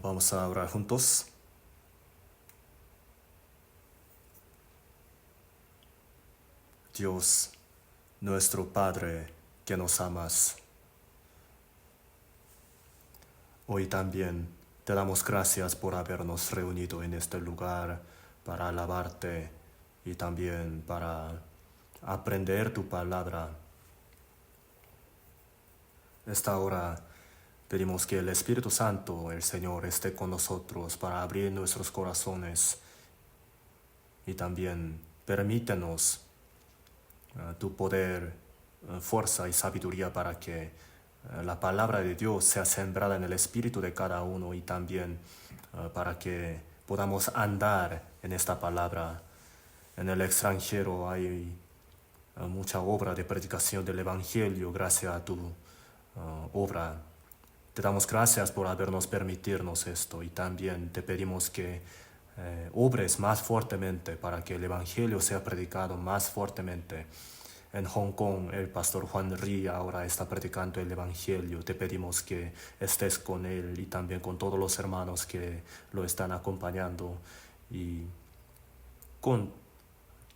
Vamos a orar juntos. Dios, nuestro Padre, que nos amas, hoy también te damos gracias por habernos reunido en este lugar para alabarte y también para aprender tu palabra. Esta hora pedimos que el Espíritu Santo, el Señor, esté con nosotros para abrir nuestros corazones y también permítenos tu poder, fuerza y sabiduría para que la palabra de Dios sea sembrada en el espíritu de cada uno y también para que podamos andar en esta palabra. En el extranjero hay mucha obra de predicación del Evangelio gracias a tu obra. Te damos gracias por habernos permitirnos esto y también te pedimos que obres más fuertemente para que el Evangelio sea predicado más fuertemente. En Hong Kong, el pastor Juan Ri ahora está predicando el Evangelio. Te pedimos que estés con él y también con todos los hermanos que lo están acompañando y con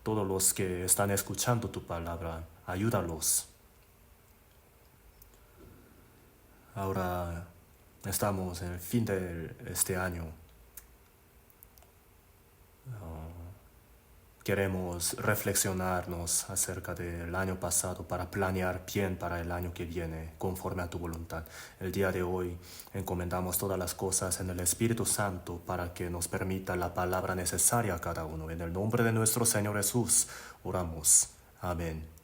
todos los que están escuchando tu palabra. Ayúdalos. Ahora estamos en el fin de este año. Queremos reflexionarnos acerca del año pasado para planear bien para el año que viene, conforme a tu voluntad. El día de hoy encomendamos todas las cosas en el Espíritu Santo para que nos permita la palabra necesaria a cada uno. En el nombre de nuestro Señor Jesús oramos. Amén.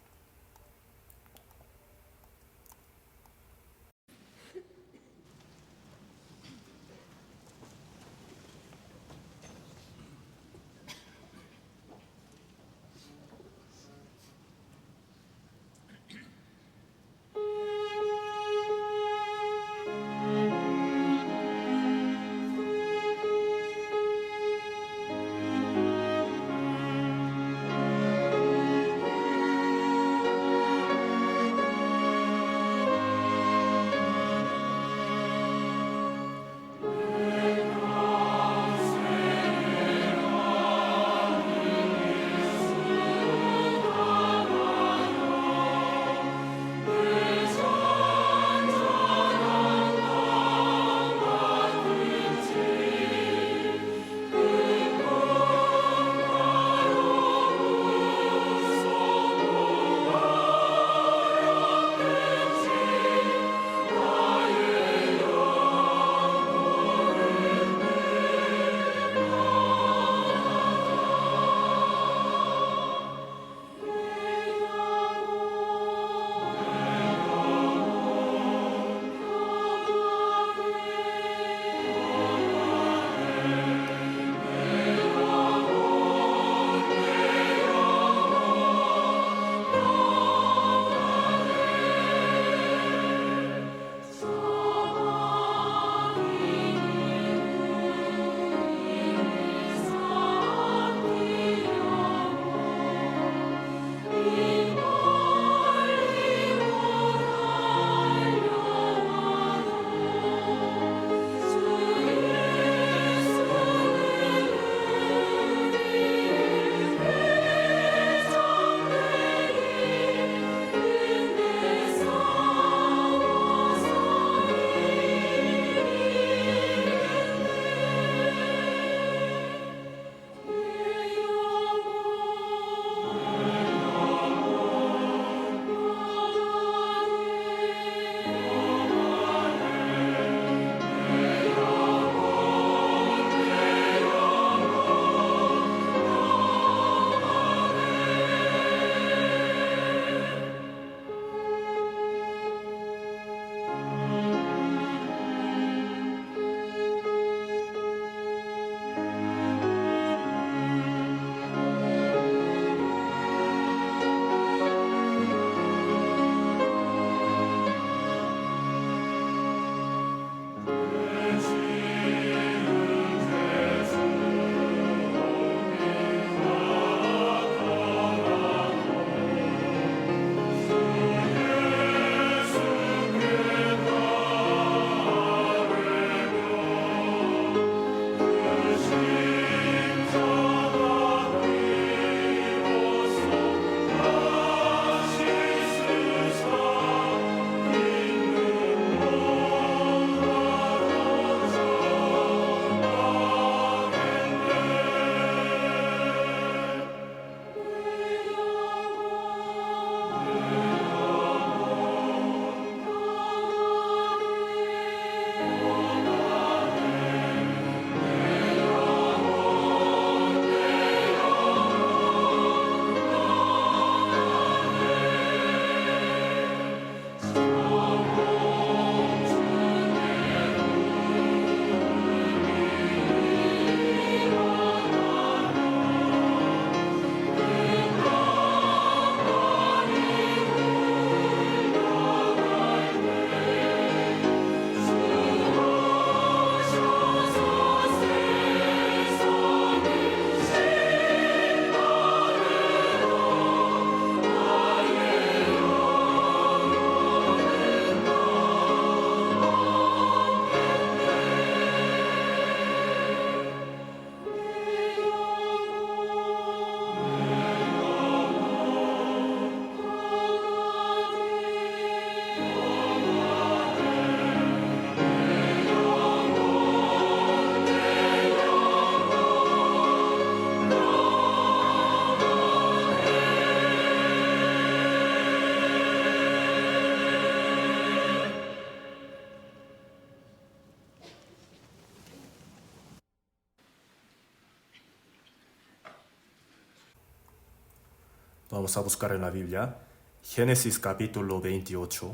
Vamos a buscar en la Biblia. Génesis capítulo 28.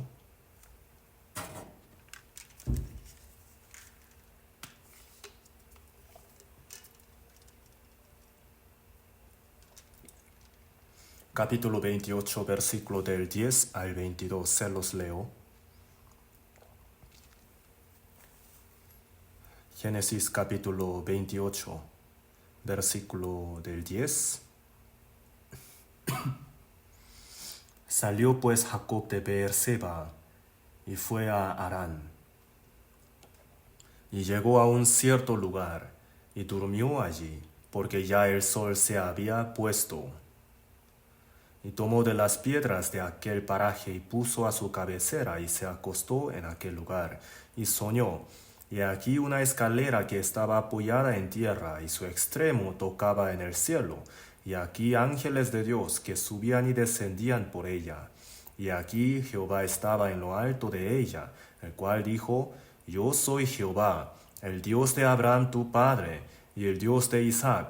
Capítulo 28, versículo del 10 al 22. Se los leo. Génesis capítulo 28, versículo del 10. Salió pues Jacob de Beerseba y fue a Harán. Y llegó a un cierto lugar y durmió allí, porque ya el sol se había puesto. Y tomó de las piedras de aquel paraje y puso a su cabecera y se acostó en aquel lugar. Y soñó, y aquí una escalera que estaba apoyada en tierra y su extremo tocaba en el cielo. Y aquí ángeles de Dios que subían y descendían por ella. Y aquí Jehová estaba en lo alto de ella, el cual dijo, Yo soy Jehová, el Dios de Abraham tu padre, y el Dios de Isaac.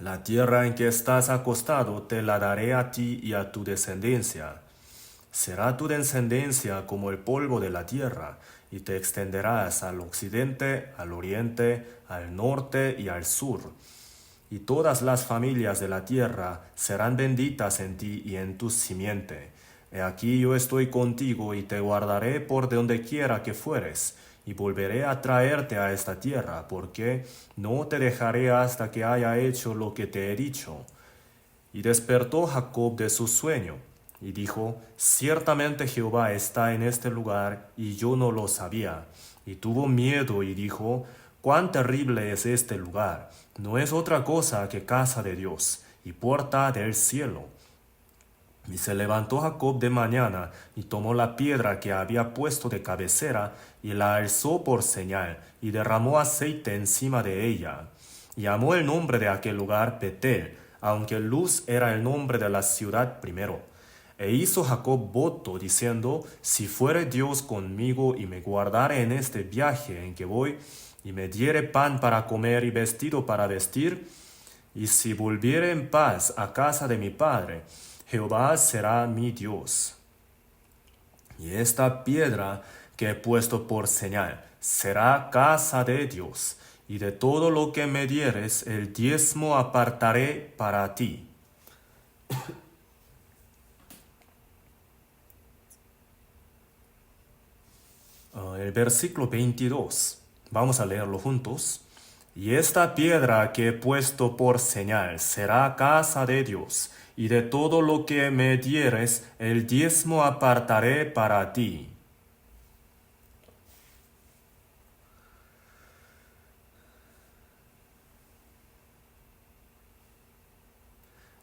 La tierra en que estás acostado te la daré a ti y a tu descendencia. Será tu descendencia como el polvo de la tierra, y te extenderás al occidente, al oriente, al norte y al sur. Y todas las familias de la tierra serán benditas en ti y en tu simiente. He aquí yo estoy contigo y te guardaré por donde quiera que fueres, y volveré a traerte a esta tierra, porque no te dejaré hasta que haya hecho lo que te he dicho. Y despertó Jacob de su sueño, y dijo, Ciertamente Jehová está en este lugar, y yo no lo sabía. Y tuvo miedo y dijo, Cuán terrible es este lugar, no es otra cosa que casa de Dios, y puerta del cielo. Y se levantó Jacob de mañana, y tomó la piedra que había puesto de cabecera, y la alzó por señal, y derramó aceite encima de ella. Y llamó el nombre de aquel lugar Betel, aunque Luz era el nombre de la ciudad primero. E hizo Jacob voto, diciendo, Si fuere Dios conmigo, y me guardare en este viaje en que voy, y me diere pan para comer y vestido para vestir, y si volviere en paz a casa de mi padre, Jehová será mi Dios. Y esta piedra que he puesto por señal será casa de Dios, y de todo lo que me dieres el diezmo apartaré para ti. El versículo 22. Vamos a leerlo juntos. Y esta piedra que he puesto por señal será casa de Dios, y de todo lo que me dieres el diezmo apartaré para ti.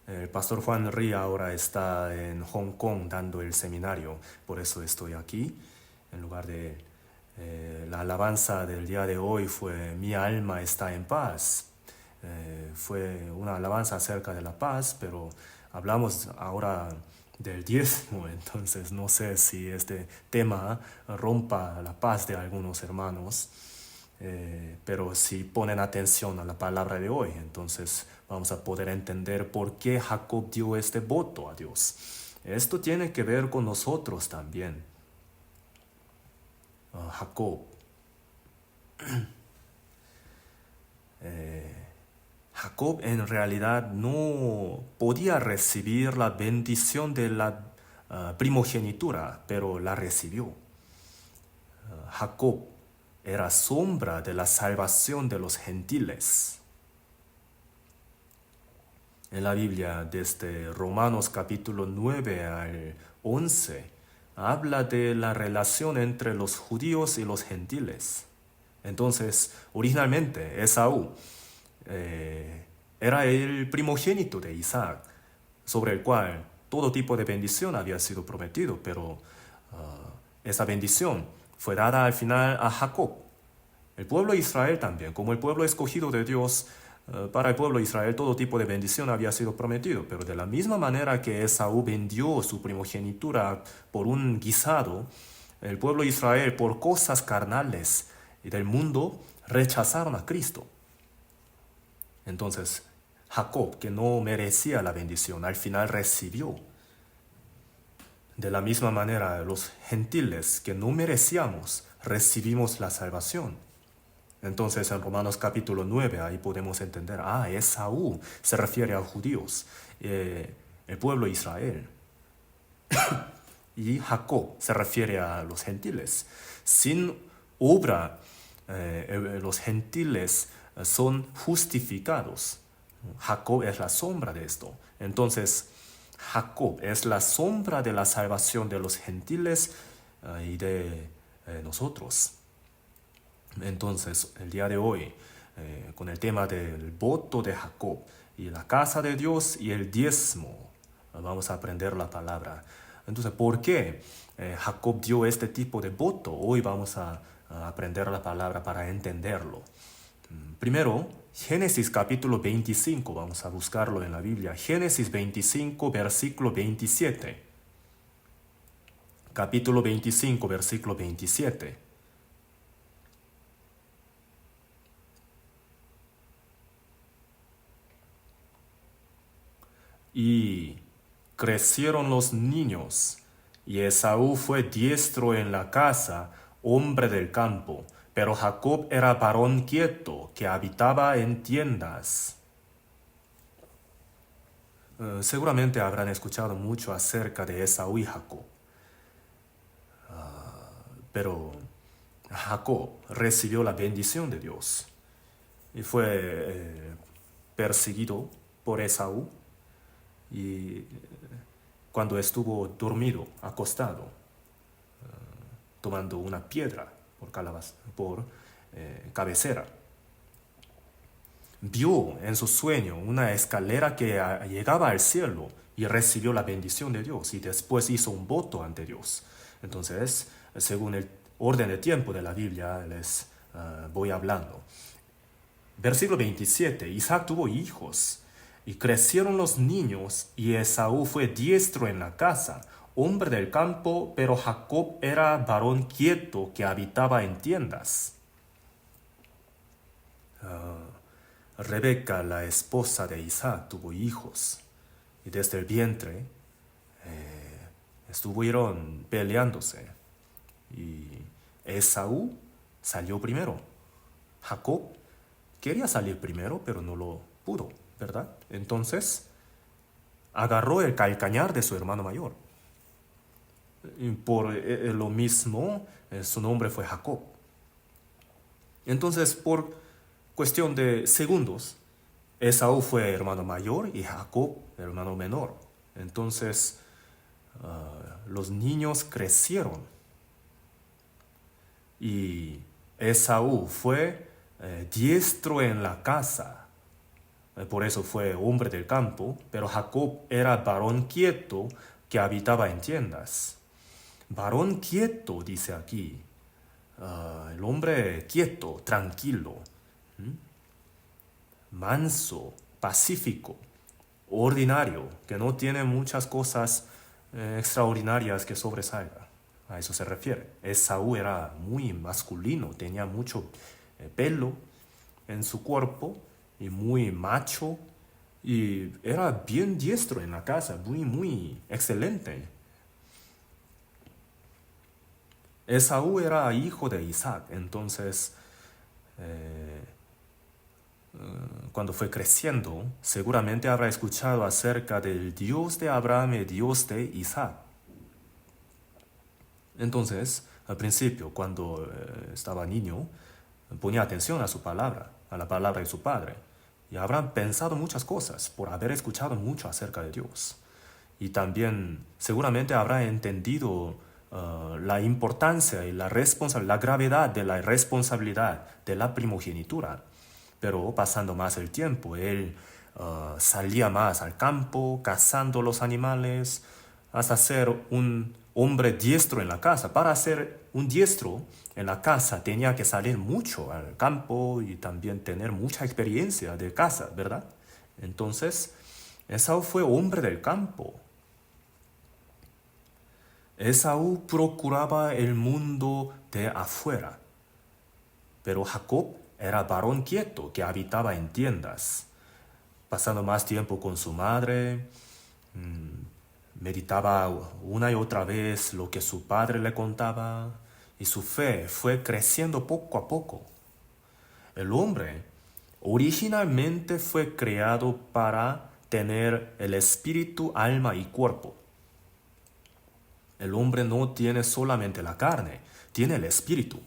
El pastor Juan Rí ahora está en Hong Kong dando el seminario, por eso estoy aquí. En lugar de la alabanza del día de hoy fue Mi alma está en paz. Fue una alabanza acerca de la paz, pero hablamos ahora del diezmo, entonces no sé si este tema rompa la paz de algunos hermanos. Pero si ponen atención a la palabra de hoy, entonces vamos a poder entender por qué Jacob dio este voto a Dios. Esto tiene que ver con nosotros también. Jacob en realidad no podía recibir la bendición de la primogenitura, pero la recibió. Jacob era sombra de la salvación de los gentiles. En la Biblia, desde Romanos capítulo 9 al 11, habla de la relación entre los judíos y los gentiles. Entonces, originalmente, Esaú era el primogénito de Isaac, sobre el cual todo tipo de bendición había sido prometido, pero esa bendición fue dada al final a Jacob. El pueblo de Israel también, como el pueblo escogido de Dios, para el pueblo de Israel todo tipo de bendición había sido prometido, pero de la misma manera que Esaú vendió su primogenitura por un guisado, el pueblo de Israel por cosas carnales y del mundo rechazaron a Cristo. Entonces, Jacob, que no merecía la bendición, al final recibió. De la misma manera, los gentiles que no merecíamos, recibimos la salvación. Entonces en Romanos capítulo 9 ahí podemos entender, Esaú se refiere a judíos, el pueblo de Israel. Y Jacob se refiere a los gentiles. Sin obra, los gentiles son justificados. Jacob es la sombra de esto. Entonces, Jacob es la sombra de la salvación de los gentiles y de nosotros. Entonces, el día de hoy, con el tema del voto de Jacob y la casa de Dios y el diezmo, vamos a aprender la palabra. Entonces, ¿por qué Jacob dio este tipo de voto? Hoy vamos a aprender la palabra para entenderlo. Primero, Génesis capítulo 25, vamos a buscarlo en la Biblia. Génesis 25, versículo 27. Capítulo 25, versículo 27. Y crecieron los niños, y Esaú fue diestro en la casa, hombre del campo, pero Jacob era varón quieto, que habitaba en tiendas. Seguramente habrán escuchado mucho acerca de Esaú y Jacob. Pero Jacob recibió la bendición de Dios y fue perseguido por Esaú. Y cuando estuvo dormido, acostado, tomando una piedra por cabecera, vio en su sueño una escalera que llegaba al cielo y recibió la bendición de Dios y después hizo un voto ante Dios. Entonces, según el orden de tiempo de la Biblia, les voy hablando. Versículo 27, Isaac tuvo hijos. Y crecieron los niños, y Esaú fue diestro en la casa, hombre del campo, pero Jacob era varón quieto que habitaba en tiendas. Rebeca, la esposa de Isaac, tuvo hijos, y desde el vientre estuvieron peleándose. Y Esaú salió primero. Jacob quería salir primero, pero no lo pudo, ¿verdad? Entonces, agarró el calcañar de su hermano mayor. Y por lo mismo, su nombre fue Jacob. Entonces, por cuestión de segundos, Esaú fue hermano mayor y Jacob hermano menor. Entonces, los niños crecieron. Y Esaú fue diestro en la casa. Por eso fue hombre del campo, pero Jacob era varón quieto que habitaba en tiendas. Varón quieto, dice aquí. El hombre quieto, tranquilo, manso, pacífico, ordinario, que no tiene muchas cosas extraordinarias que sobresalgan. A eso se refiere. Esaú era muy masculino, tenía mucho pelo en su cuerpo y muy macho, y era bien diestro en la casa, muy excelente. Esaú era hijo de Isaac, entonces cuando fue creciendo, seguramente habrá escuchado acerca del Dios de Abraham y Dios de Isaac. Entonces, al principio, cuando estaba niño, ponía atención a su palabra, a la palabra de su padre. Y habrán pensado muchas cosas por haber escuchado mucho acerca de Dios. Y también seguramente habrá entendido la importancia y la gravedad de la responsabilidad de la primogenitura. Pero pasando más el tiempo, él salía más al campo, cazando los animales, hasta ser un hombre diestro en la casa. Para ser un diestro en la casa tenía que salir mucho al campo y también tener mucha experiencia de caza, ¿verdad? Entonces, Esaú fue hombre del campo. Esaú procuraba el mundo de afuera, pero Jacob era varón quieto que habitaba en tiendas. pasando más tiempo con su madre, meditaba una y otra vez lo que su padre le contaba y su fe fue creciendo poco a poco. El hombre originalmente fue creado para tener el espíritu, alma y cuerpo. El hombre no tiene solamente la carne, tiene el espíritu.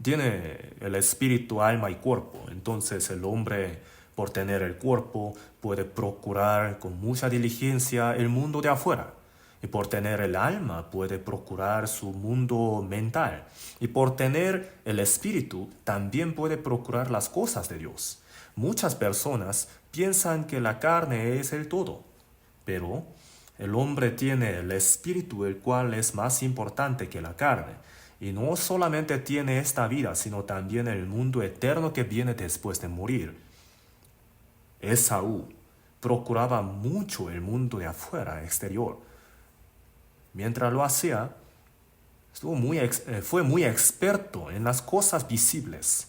Tiene el espíritu, alma y cuerpo. Entonces el hombre, por tener el cuerpo, puede procurar con mucha diligencia el mundo de afuera. Y por tener el alma, puede procurar su mundo mental. Y por tener el espíritu, también puede procurar las cosas de Dios. Muchas personas piensan que la carne es el todo, pero el hombre tiene el espíritu, el cual es más importante que la carne. Y no solamente tiene esta vida, sino también el mundo eterno que viene después de morir. Esaú procuraba mucho el mundo de afuera, exterior. Mientras lo hacía, fue muy experto en las cosas visibles.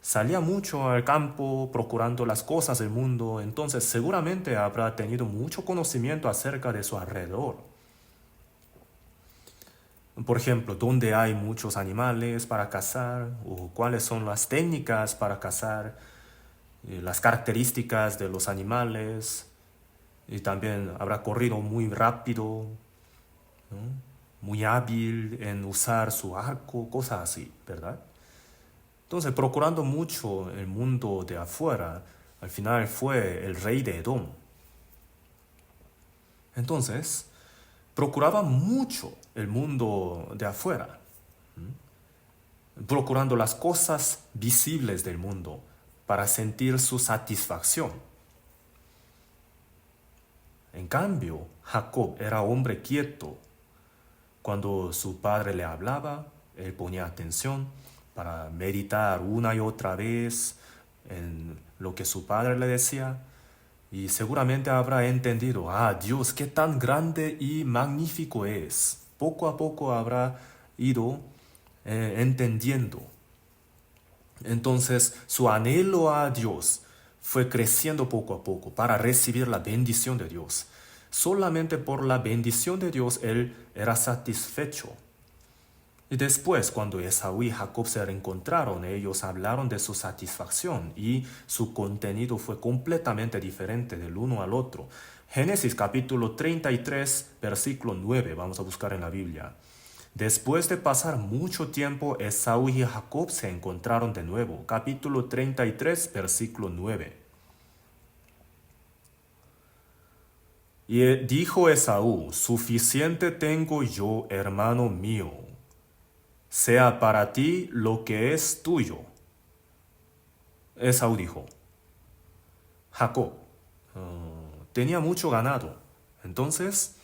Salía mucho al campo procurando las cosas del mundo, entonces seguramente habrá tenido mucho conocimiento acerca de su alrededor. Por ejemplo, dónde hay muchos animales para cazar, o cuáles son las técnicas para cazar, las características de los animales, y también habrá corrido muy rápido, ¿no? Muy hábil en usar su arco, cosas así, ¿verdad? Entonces, procurando mucho el mundo de afuera, al final fue el rey de Edom. Entonces, procuraba mucho el mundo de afuera, procurando las cosas visibles del mundo para sentir su satisfacción. En cambio, Jacob era hombre quieto. Cuando su padre le hablaba, él ponía atención para meditar una y otra vez en lo que su padre le decía. Y seguramente habrá entendido, Dios, qué tan grande y magnífico es. Poco a poco habrá ido entendiendo. Entonces su anhelo a Dios fue creciendo poco a poco para recibir la bendición de Dios. Solamente por la bendición de Dios él era satisfecho. Y después, cuando Esaú y Jacob se reencontraron, ellos hablaron de su satisfacción y su contenido fue completamente diferente del uno al otro. Génesis capítulo 33, versículo 9, vamos a buscar en la Biblia. Después de pasar mucho tiempo, Esaú y Jacob se encontraron de nuevo. Capítulo 33, versículo 9. Y dijo Esaú, suficiente tengo yo, hermano mío. Sea para ti lo que es tuyo. Esaú dijo, Jacob tenía mucho ganado. Entonces,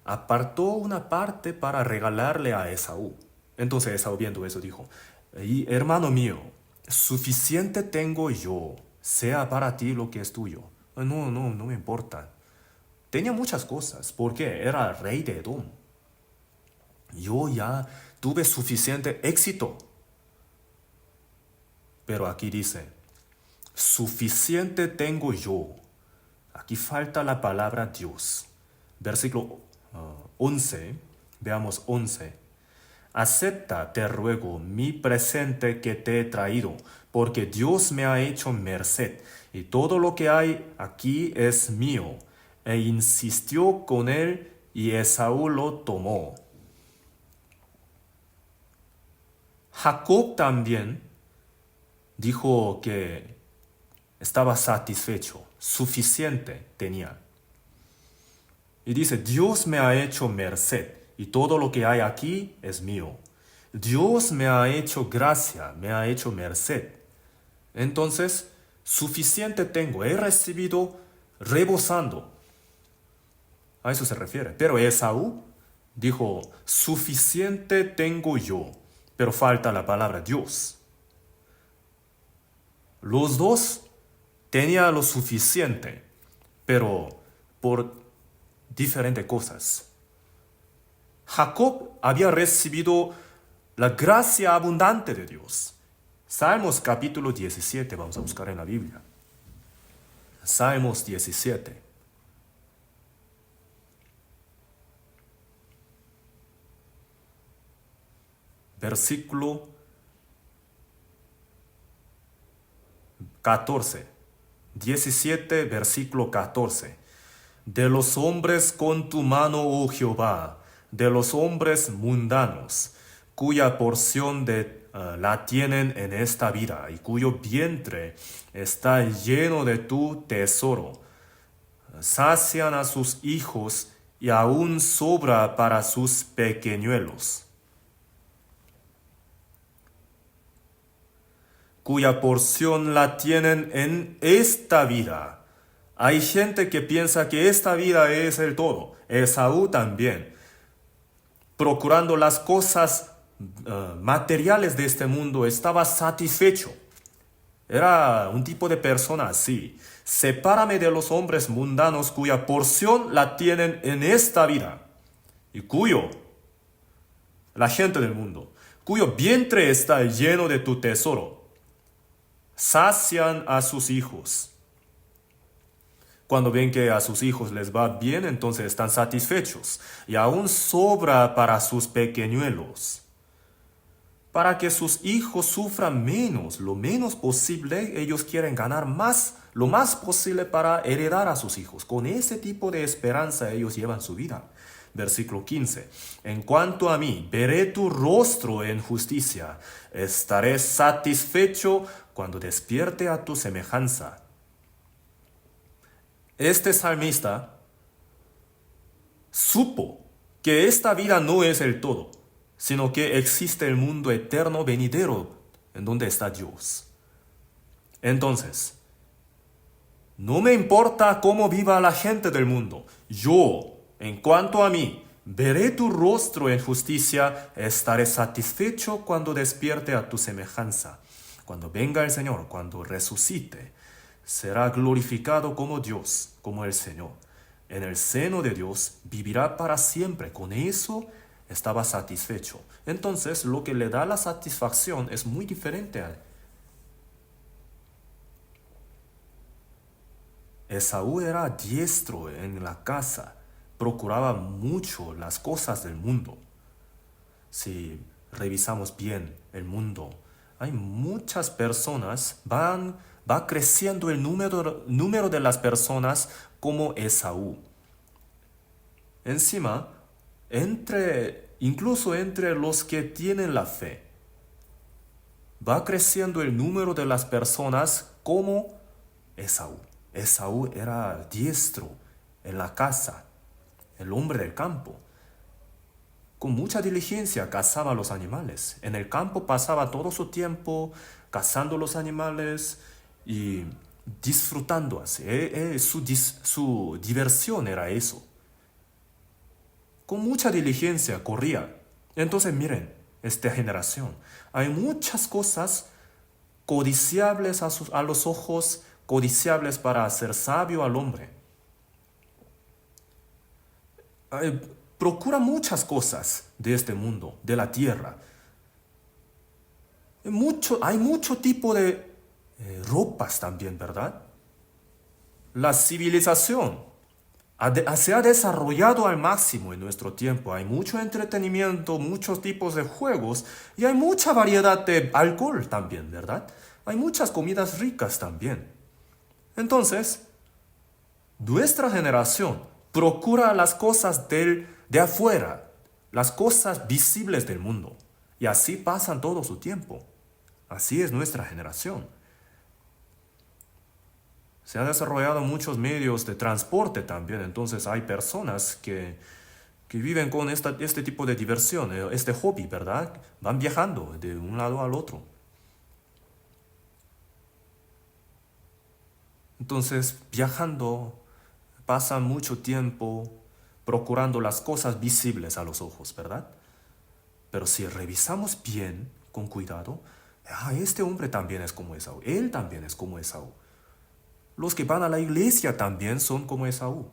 apartó una parte para regalarle a Esaú. Entonces Esaú viendo eso dijo, hermano mío, suficiente tengo yo. Sea para ti lo que es tuyo. No me importa. Tenía muchas cosas porque era rey de Edom. Yo ya tuve suficiente éxito. Pero aquí dice, suficiente tengo yo. Aquí falta la palabra Dios. Versículo 11, veamos 11. Acepta, te ruego, mi presente que te he traído, porque Dios me ha hecho merced, y todo lo que hay aquí es mío. E insistió con él, y Esaú lo tomó. Jacob también dijo que estaba satisfecho, suficiente tenía. Y dice, Dios me ha hecho merced y todo lo que hay aquí es mío. Dios me ha hecho gracia, me ha hecho merced. Entonces, suficiente tengo, he recibido rebosando. A eso se refiere. Pero Esaú dijo, suficiente tengo yo, pero falta la palabra Dios. Los dos tenían lo suficiente, pero por diferentes cosas. Jacob había recibido la gracia abundante de Dios Salmos capítulo 17, vamos a buscar en la Biblia. Salmos 17. Versículo 14. 17, versículo 14. De los hombres con tu mano, oh Jehová, de los hombres mundanos, cuya porción la tienen en esta vida y cuyo vientre está lleno de tu tesoro. Sacian a sus hijos y aún sobra para sus pequeñuelos. Cuya porción la tienen en esta vida. Hay gente que piensa que esta vida es el todo. Esaú también. Procurando las cosas materiales de este mundo, estaba satisfecho. Era un tipo de persona así. Sepárame de los hombres mundanos cuya porción la tienen en esta vida. Y la gente del mundo, cuyo vientre está lleno de tu tesoro. Sacian a sus hijos. Cuando ven que a sus hijos les va bien, entonces están satisfechos. Y aún sobra para sus pequeñuelos. Para que sus hijos sufran menos, lo menos posible, ellos quieren ganar más, lo más posible para heredar a sus hijos. Con ese tipo de esperanza ellos llevan su vida. Versículo 15. En cuanto a mí, veré tu rostro en justicia. Estaré satisfecho cuando despierte a tu semejanza. Este salmista supo que esta vida no es el todo, sino que existe el mundo eterno venidero en donde está Dios. Entonces, no me importa cómo viva la gente del mundo. Yo, en cuanto a mí, veré tu rostro en justicia, estaré satisfecho cuando despierte a tu semejanza. Cuando venga el Señor, cuando resucite, será glorificado como Dios, como el Señor. En el seno de Dios vivirá para siempre. Con eso estaba satisfecho. Entonces, lo que le da la satisfacción es muy diferente a él. Esaú era diestro en la casa, procuraba mucho las cosas del mundo. Si revisamos bien el mundo, hay muchas personas, va creciendo el número de las personas como Esaú. Encima, incluso entre los que tienen la fe, va creciendo el número de las personas como Esaú. Esaú era diestro en la casa, el hombre del campo. Con mucha diligencia cazaba los animales. En el campo pasaba todo su tiempo cazando los animales y disfrutando así. Su diversión era eso. Con mucha diligencia corría. Entonces miren, esta generación, hay muchas cosas codiciables a los ojos, codiciables para hacer sabio al hombre. Procura muchas cosas de este mundo, de la tierra. Hay mucho tipo de ropas también, ¿verdad? La civilización se ha desarrollado al máximo en nuestro tiempo. Hay mucho entretenimiento, muchos tipos de juegos y hay mucha variedad de alcohol también, ¿verdad? Hay muchas comidas ricas también. Entonces, nuestra generación procura las cosas de afuera, las cosas visibles del mundo. Y así pasan todo su tiempo. Así es nuestra generación. Se han desarrollado muchos medios de transporte también, entonces hay personas que viven con este tipo de diversión, este hobby, ¿verdad? Van viajando de un lado al otro. Entonces, viajando, pasan mucho tiempo procurando las cosas visibles a los ojos, ¿verdad? Pero si revisamos bien, con cuidado, este hombre también es como Esaú, él también es como Esaú. Los que van a la iglesia también son como Esaú.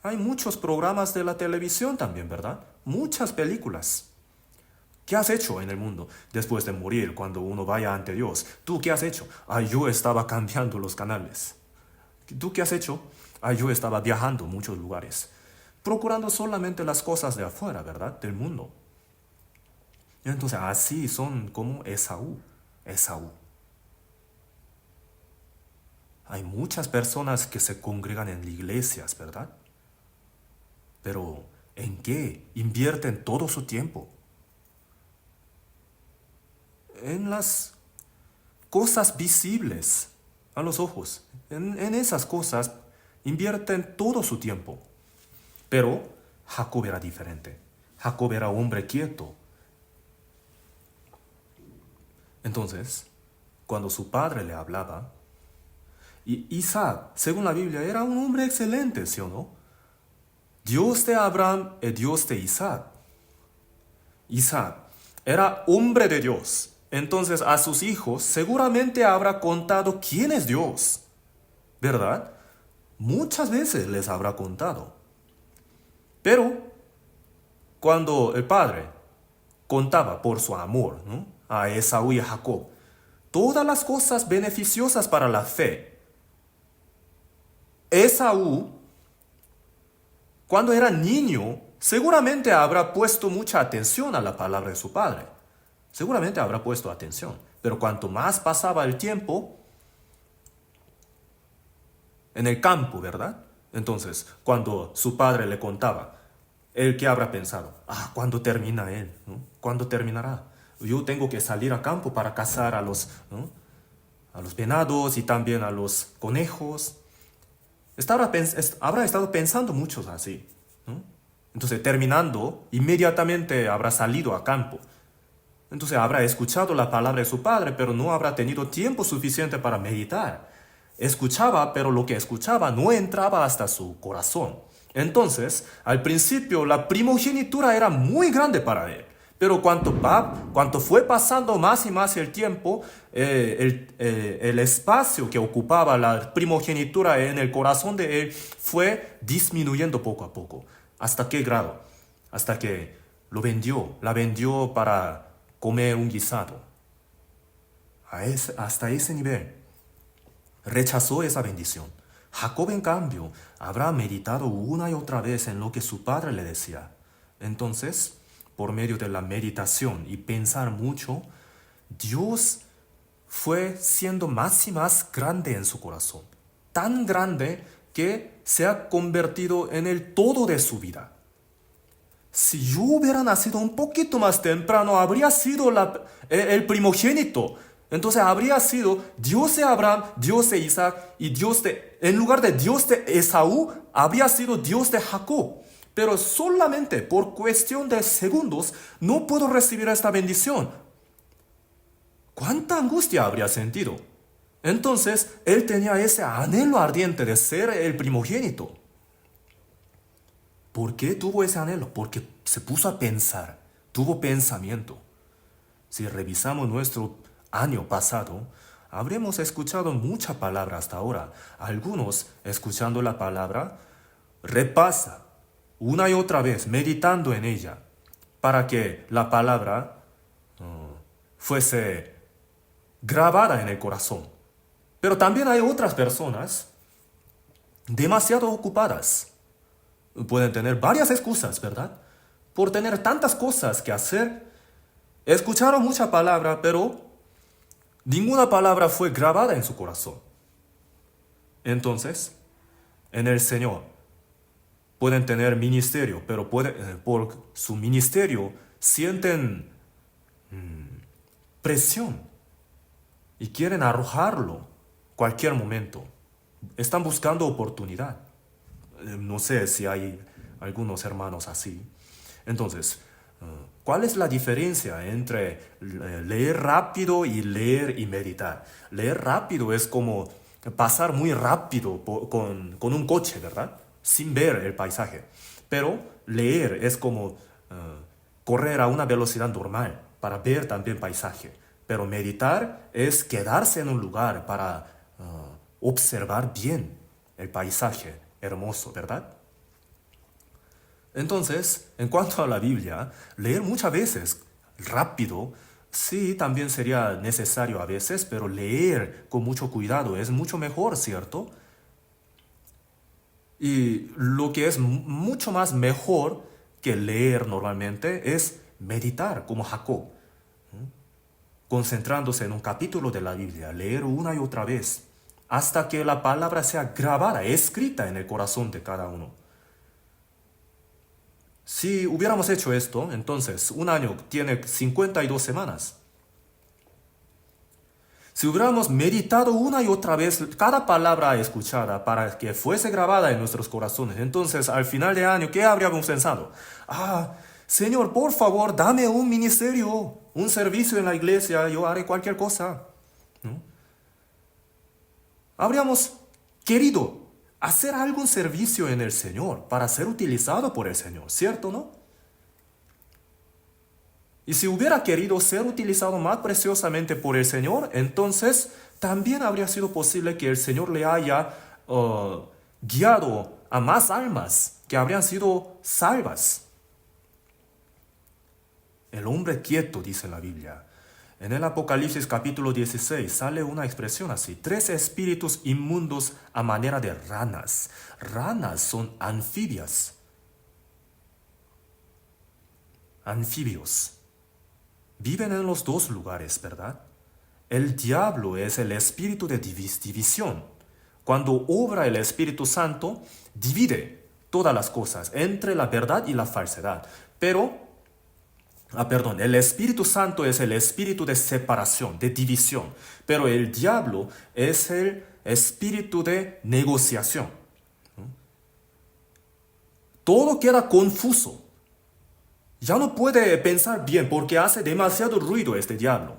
Hay muchos programas de la televisión también, ¿verdad? Muchas películas ¿Qué has hecho en el mundo después de morir cuando uno vaya ante Dios? ¿Tú qué has hecho? Yo estaba cambiando los canales. ¿Tú qué has hecho? Yo estaba viajando a muchos lugares, procurando solamente las cosas de afuera, ¿verdad? Del mundo. Entonces así son como Esaú. Esaú. Hay muchas personas que se congregan en iglesias, ¿verdad? Pero ¿en qué invierten todo su tiempo? En las cosas visibles a los ojos. En esas cosas invierten todo su tiempo. Pero Jacob era diferente. Jacob era hombre quieto. Entonces, cuando su padre le hablaba, y Isaac, según la Biblia, era un hombre excelente, ¿sí o no? Dios de Abraham y Dios de Isaac. Isaac era hombre de Dios. Entonces a sus hijos seguramente habrá contado quién es Dios, ¿verdad? Muchas veces les habrá contado. Pero cuando el padre contaba por su amor, ¿no?, a Esaú y a Jacob todas las cosas beneficiosas para la fe, Esaú, cuando era niño, seguramente habrá puesto mucha atención a la palabra de su padre. Seguramente habrá puesto atención. Pero cuanto más pasaba el tiempo en el campo, ¿verdad? Entonces, cuando su padre le contaba, él qué habrá pensado: ¿cuándo termina él? ¿No? ¿Cuándo terminará? Yo tengo que salir a campo para cazar a los, ¿no?, a los venados y también a los conejos. Habrá estado pensando muchos así, ¿no? Entonces, terminando, inmediatamente habrá salido a campo. Entonces habrá escuchado la palabra de su padre, pero no habrá tenido tiempo suficiente para meditar. Escuchaba, pero lo que escuchaba no entraba hasta su corazón. Entonces, al principio, la primogenitura era muy grande para él. Pero cuanto fue pasando más y más el tiempo, el espacio que ocupaba la primogenitura en el corazón de él fue disminuyendo poco a poco. ¿Hasta qué grado? Hasta que la vendió para comer un guisado. Hasta ese nivel. Rechazó esa bendición. Jacob, en cambio, habrá meditado una y otra vez en lo que su padre le decía. Entonces, por medio de la meditación y pensar mucho, Dios fue siendo más y más grande en su corazón. Tan grande que se ha convertido en el todo de su vida. Si yo hubiera nacido un poquito más temprano, habría sido el primogénito. Entonces habría sido Dios de Abraham, Dios de Isaac y en lugar de Dios de Esaú, habría sido Dios de Jacob. Pero solamente por cuestión de segundos no puedo recibir esta bendición. ¿Cuánta angustia habría sentido? Entonces él tenía ese anhelo ardiente de ser el primogénito. ¿Por qué tuvo ese anhelo? Porque se puso a pensar, tuvo pensamiento. Si revisamos nuestro año pasado, habremos escuchado mucha palabra hasta ahora. Algunos, escuchando la palabra, repasa una y otra vez, meditando en ella, para que la palabra fuese grabada en el corazón. Pero también hay otras personas demasiado ocupadas. Pueden tener varias excusas, ¿verdad? Por tener tantas cosas que hacer. Escucharon mucha palabra, pero ninguna palabra fue grabada en su corazón. Entonces, en el Señor pueden tener ministerio, pero por su ministerio sienten presión y quieren arrojarlo cualquier momento. Están buscando oportunidad. No sé si hay algunos hermanos así. Entonces, ¿cuál es la diferencia entre leer rápido y leer y meditar? Leer rápido es como pasar muy rápido con un coche, ¿verdad? Sin ver el paisaje. Pero leer es como correr a una velocidad normal para ver también paisaje. Pero meditar es quedarse en un lugar para observar bien el paisaje hermoso, ¿verdad? Entonces, en cuanto a la Biblia, leer muchas veces rápido. Sí, también sería necesario a veces, pero leer con mucho cuidado es mucho mejor, ¿cierto? Y lo que es mucho más mejor que leer normalmente es meditar como Jacob, concentrándose en un capítulo de la Biblia, leer una y otra vez, hasta que la palabra sea grabada, escrita en el corazón de cada uno. Si hubiéramos hecho esto, entonces un año tiene 52 semanas. Si hubiéramos meditado una y otra vez cada palabra escuchada para que fuese grabada en nuestros corazones, entonces al final de año, ¿qué habríamos pensado? Ah, Señor, por favor, dame un ministerio, un servicio en la iglesia, yo haré cualquier cosa. ¿No? Habríamos querido hacer algún servicio en el Señor para ser utilizado por el Señor, ¿cierto, no? Y si hubiera querido ser utilizado más preciosamente por el Señor, entonces también habría sido posible que el Señor le haya guiado a más almas que habrían sido salvas. El hombre quieto, dice la Biblia. En el Apocalipsis capítulo 16 sale una expresión así: 3 espíritus inmundos a manera de ranas. Ranas son anfibias. Anfibios. Viven en los dos lugares, ¿verdad? El diablo es el espíritu de división. Cuando obra el Espíritu Santo, divide todas las cosas entre la verdad y la falsedad. El Espíritu Santo es el espíritu de separación, de división. Pero el diablo es el espíritu de negociación. Todo queda confuso. Ya no puede pensar bien porque hace demasiado ruido este diablo.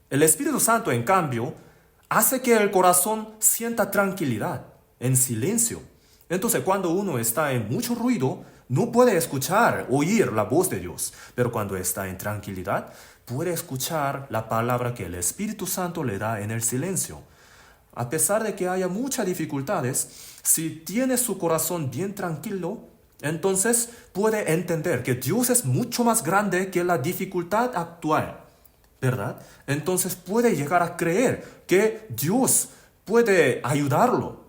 El Espíritu Santo, en cambio, hace que el corazón sienta tranquilidad, en silencio. Entonces, cuando uno está en mucho ruido, no puede escuchar, oír la voz de Dios. Pero cuando está en tranquilidad, puede escuchar la palabra que el Espíritu Santo le da en el silencio. A pesar de que haya muchas dificultades, si tiene su corazón bien tranquilo, entonces puede entender que Dios es mucho más grande que la dificultad actual, ¿verdad? Entonces puede llegar a creer que Dios puede ayudarlo.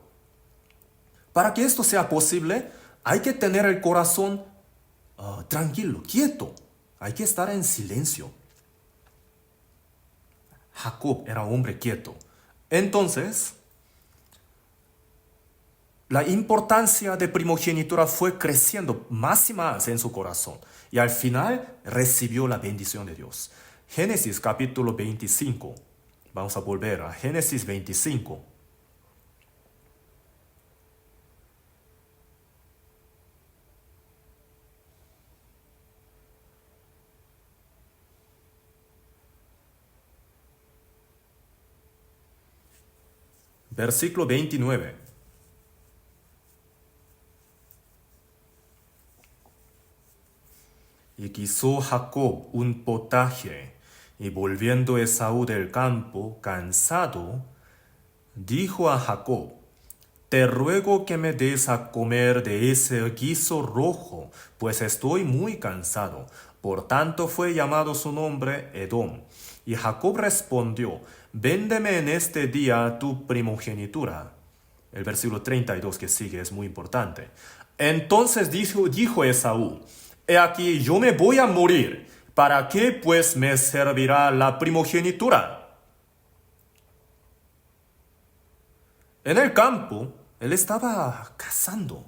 Para que esto sea posible, hay que tener el corazón tranquilo, quieto. Hay que estar en silencio. Jacob era un hombre quieto. Entonces, la importancia de primogenitura fue creciendo más y más en su corazón. Y al final recibió la bendición de Dios. Génesis capítulo 25. Vamos a volver a Génesis 25. Versículo 29. Y quiso Jacob un potaje, y volviendo Esaú del campo, cansado, dijo a Jacob: Te ruego que me des a comer de ese guiso rojo, pues estoy muy cansado. Por tanto fue llamado su nombre Edom. Y Jacob respondió: Véndeme en este día tu primogenitura. El versículo 32 que sigue es muy importante. Entonces dijo Esaú: He aquí, yo me voy a morir. ¿Para qué pues me servirá la primogenitura? En el campo, él estaba cazando.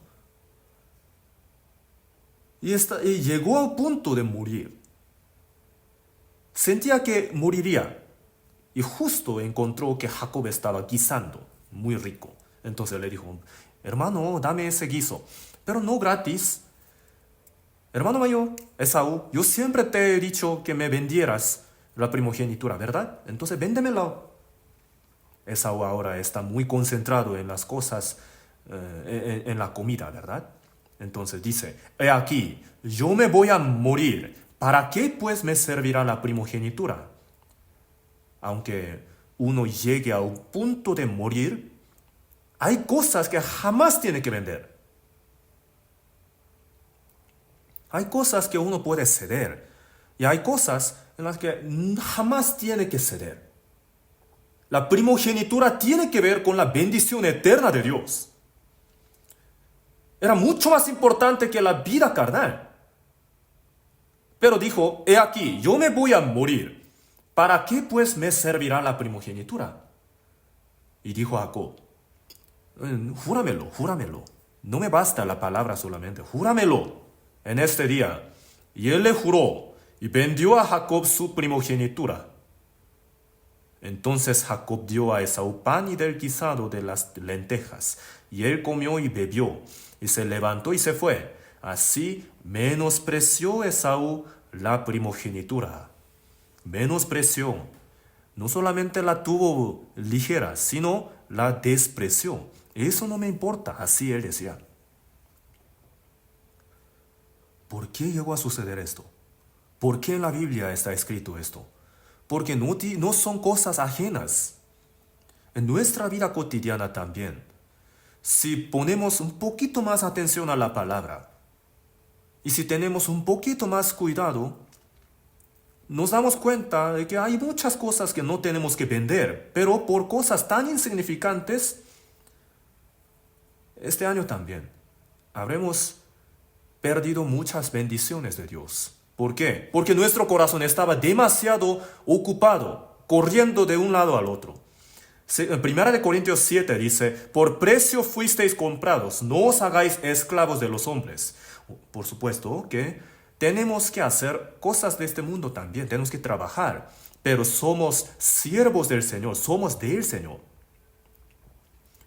Y llegó al punto de morir. Sentía que moriría. Y justo encontró que Jacob estaba guisando, muy rico. Entonces le dijo: Hermano, dame ese guiso, pero no gratis. Hermano mayor, Esaú, yo siempre te he dicho que me vendieras la primogenitura, ¿verdad? Entonces véndemelo. Esaú ahora está muy concentrado en las cosas, en la comida, ¿verdad? Entonces dice: He aquí, yo me voy a morir. ¿Para qué pues me servirá la primogenitura? Aunque uno llegue a un punto de morir, hay cosas que jamás tiene que vender. Hay cosas que uno puede ceder. Y hay cosas en las que jamás tiene que ceder. La primogenitura tiene que ver con la bendición eterna de Dios. Era mucho más importante que la vida carnal. Pero dijo, he aquí, yo me voy a morir. ¿Para qué pues me servirá la primogenitura? Y dijo Jacob, júramelo, júramelo. No me basta la palabra solamente, júramelo en este día. Y él le juró y vendió a Jacob su primogenitura. Entonces Jacob dio a Esaú pan y del guisado de las lentejas, y él comió y bebió, y se levantó y se fue. Así menospreció Esaú la primogenitura. Menospreció. No solamente la tuvo ligera, sino la despreció. Eso no me importa, así él decía. ¿Por qué llegó a suceder esto? ¿Por qué en la Biblia está escrito esto? Porque no son cosas ajenas. En nuestra vida cotidiana también. Si ponemos un poquito más atención a la palabra y si tenemos un poquito más cuidado, nos damos cuenta de que hay muchas cosas que no tenemos que vender, pero por cosas tan insignificantes, este año también habremos perdido muchas bendiciones de Dios. ¿Por qué? Porque nuestro corazón estaba demasiado ocupado, corriendo de un lado al otro. En 1 Corintios 7 dice, por precio fuisteis comprados, no os hagáis esclavos de los hombres. Por supuesto que tenemos que hacer cosas de este mundo también, tenemos que trabajar, pero somos siervos del Señor, somos del Señor.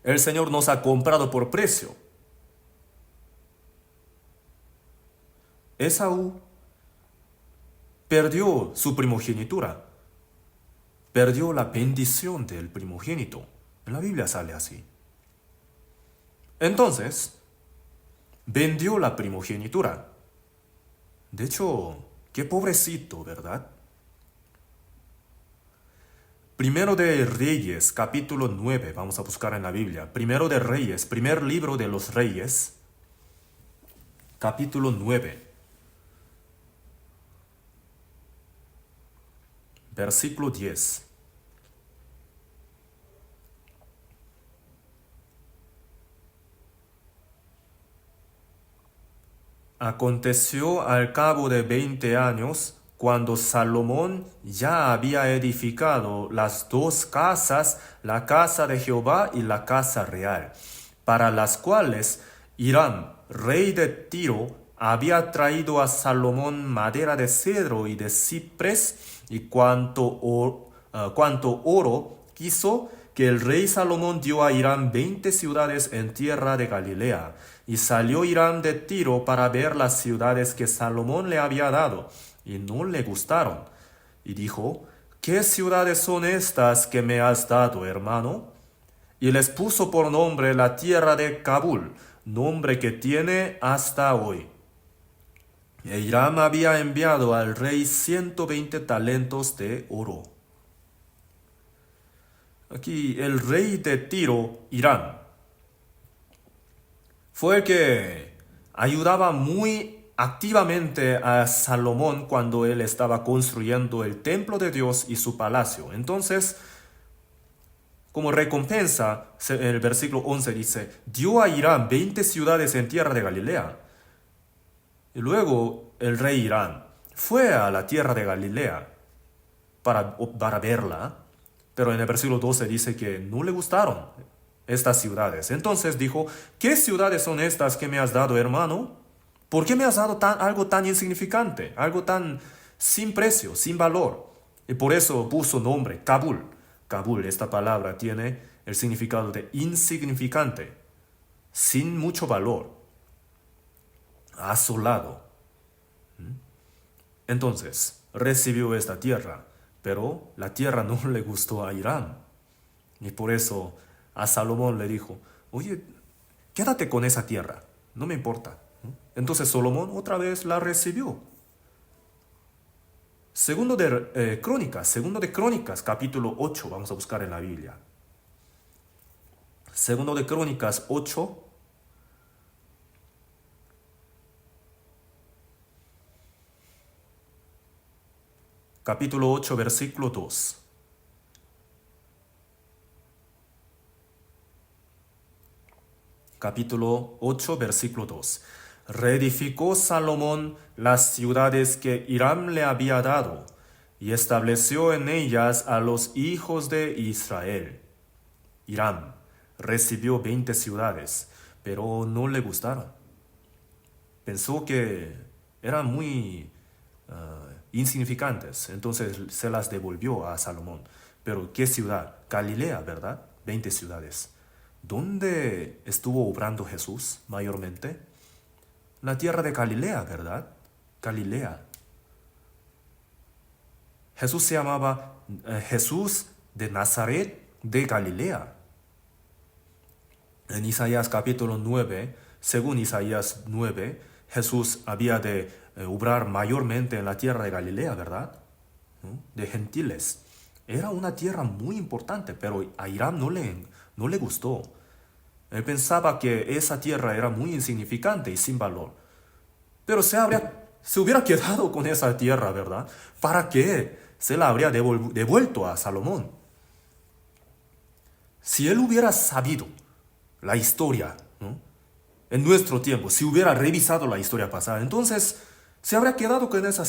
El Señor nos ha comprado por precio. Esaú perdió su primogenitura, perdió la bendición del primogénito. En la Biblia sale así. Entonces, vendió la primogenitura. De hecho, qué pobrecito, ¿verdad? Primero de Reyes, capítulo 9, vamos a buscar en la Biblia. Primero de Reyes, primer libro de los Reyes, capítulo 9. Versículo 10. Aconteció al cabo de 20 años, cuando Salomón ya había edificado las dos casas, la casa de Jehová y la casa real, para las cuales Hiram, rey de Tiro, había traído a Salomón madera de cedro y de ciprés, y cuanto oro quiso, que el rey Salomón dio a Hiram 20 ciudades en tierra de Galilea. Y salió Hiram de Tiro para ver las ciudades que Salomón le había dado, y no le gustaron. Y dijo, ¿qué ciudades son estas que me has dado, hermano? Y les puso por nombre la tierra de Kabul, nombre que tiene hasta hoy. E Hiram había enviado al rey 120 talentos de oro. Aquí el rey de Tiro, Hiram, fue el que ayudaba muy activamente a Salomón cuando él estaba construyendo el templo de Dios y su palacio. Entonces, como recompensa, el versículo 11 dice, dio a Hiram 20 ciudades en tierra de Galilea. Y luego el rey Hiram fue a la tierra de Galilea para verla, pero en el versículo 12 dice que no le gustaron estas ciudades. Entonces dijo, ¿qué ciudades son estas que me has dado, hermano? ¿Por qué me has dado algo tan insignificante, algo tan sin precio, sin valor? Y por eso puso nombre, Kabul. Kabul, esta palabra tiene el significado de insignificante, sin mucho valor, asolado. Entonces, recibió esta tierra, pero la tierra no le gustó a Hiram. Y por eso a Salomón le dijo, oye, quédate con esa tierra, no me importa. Entonces Salomón otra vez la recibió. Segundo de Crónicas, capítulo 8, vamos a buscar en la Biblia. Segundo de Crónicas 8. Capítulo 8, versículo 2. Capítulo 8, versículo 2. Reedificó Salomón las ciudades que Hiram le había dado, y estableció en ellas a los hijos de Israel. Hiram recibió 20 ciudades, pero no le gustaron. Pensó que eran muy insignificantes, entonces se las devolvió a Salomón. Pero ¿qué ciudad? Galilea, ¿verdad? 20 ciudades. ¿Dónde estuvo obrando Jesús mayormente? La tierra de Galilea, ¿verdad? Galilea. Jesús se llamaba Jesús de Nazaret de Galilea. En Isaías capítulo 9, según Isaías 9, Jesús había de obrar mayormente en la tierra de Galilea, ¿verdad? ¿No? De gentiles. Era una tierra muy importante, pero a Hiram no le gustó. Él pensaba que esa tierra era muy insignificante y sin valor. Pero se hubiera quedado con esa tierra, ¿verdad? ¿Para qué? Se la habría devuelto a Salomón. Si él hubiera sabido la historia, ¿no? En nuestro tiempo, si hubiera revisado la historia pasada, entonces se habría quedado con esas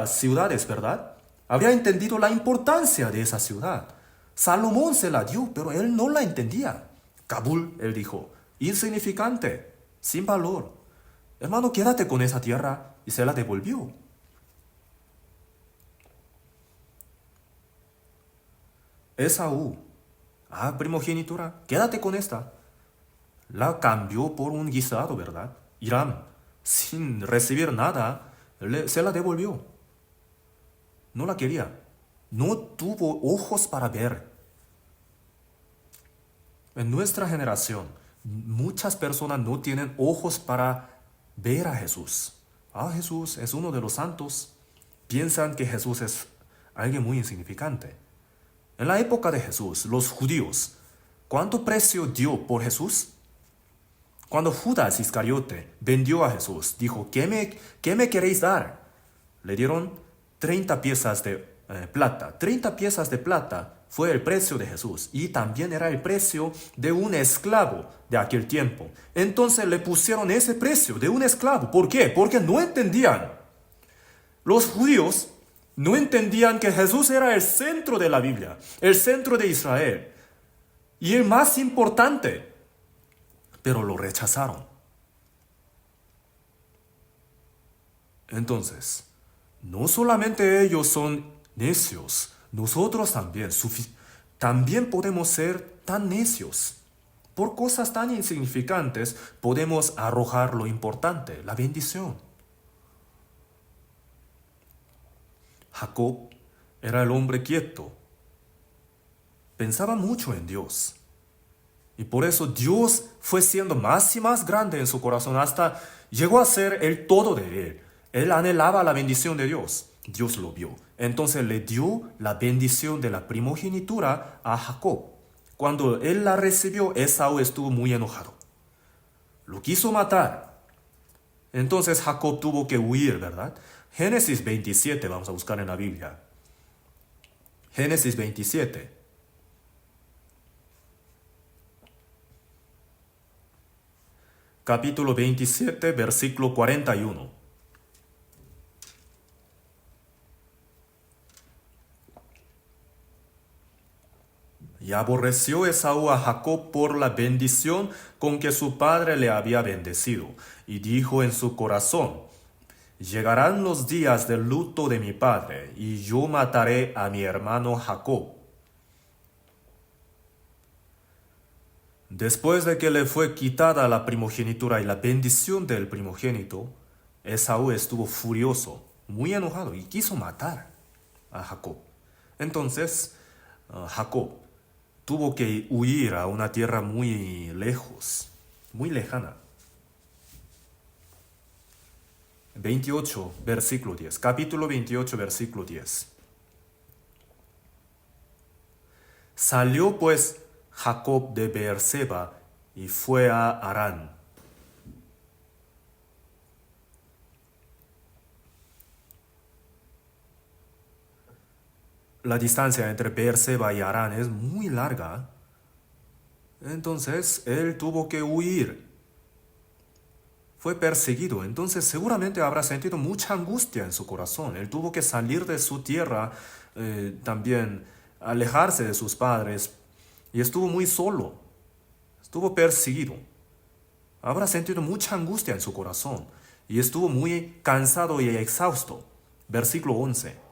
ciudades, ¿verdad? Habría entendido la importancia de esa ciudad. Salomón se la dio, pero él no la entendía. Kabul, él dijo, insignificante, sin valor. Hermano, quédate con esa tierra, y se la devolvió. Esaú, primogenitura, quédate con esta. La cambió por un guisado, ¿verdad? Hiram, sin recibir nada, se la devolvió. No la quería. No tuvo ojos para ver. En nuestra generación, muchas personas no tienen ojos para ver a Jesús. Jesús es uno de los santos. Piensan que Jesús es alguien muy insignificante. En la época de Jesús, los judíos, ¿cuánto precio dio por Jesús? Cuando Judas Iscariote vendió a Jesús, dijo, ¿qué me queréis dar? Le dieron 30 piezas de plata. 30 piezas de plata fue el precio de Jesús y también era el precio de un esclavo de aquel tiempo. Entonces le pusieron ese precio de un esclavo. ¿Por qué? Porque no entendían. Los judíos no entendían que Jesús era el centro de la Biblia, el centro de Israel y el más importante, pero lo rechazaron. Entonces, no solamente ellos son necios, nosotros también, también podemos ser tan necios. Por cosas tan insignificantes podemos arrojar lo importante, la bendición. Jacob era el hombre quieto. Pensaba mucho en Dios. Y por eso Dios fue siendo más y más grande en su corazón hasta llegó a ser el todo de él. Él anhelaba la bendición de Dios. Dios lo vio. Entonces le dio la bendición de la primogenitura a Jacob. Cuando él la recibió, Esaú estuvo muy enojado. Lo quiso matar. Entonces Jacob tuvo que huir, ¿verdad? Génesis 27, vamos a buscar en la Biblia. Génesis 27. Capítulo 27, versículo 41. Y aborreció Esaú a Jacob por la bendición con que su padre le había bendecido, y dijo en su corazón, llegarán los días del luto de mi padre, y yo mataré a mi hermano Jacob. Después de que le fue quitada la primogenitura y la bendición del primogénito, Esaú estuvo furioso, muy enojado, y quiso matar a Jacob. Entonces, Jacob tuvo que huir a una tierra muy lejos, muy lejana. 28, versículo 10. Capítulo 28, versículo 10. Salió pues Jacob de Beerseba y fue a Harán. la distancia entre Beerseba y Harán es muy larga. Entonces él tuvo que huir. Fue perseguido. Entonces seguramente habrá sentido mucha angustia en su corazón. Él tuvo que salir de su tierra, también alejarse de sus padres. Y estuvo muy solo. Estuvo perseguido. Habrá sentido mucha angustia en su corazón. Y estuvo muy cansado y exhausto. Versículo 11.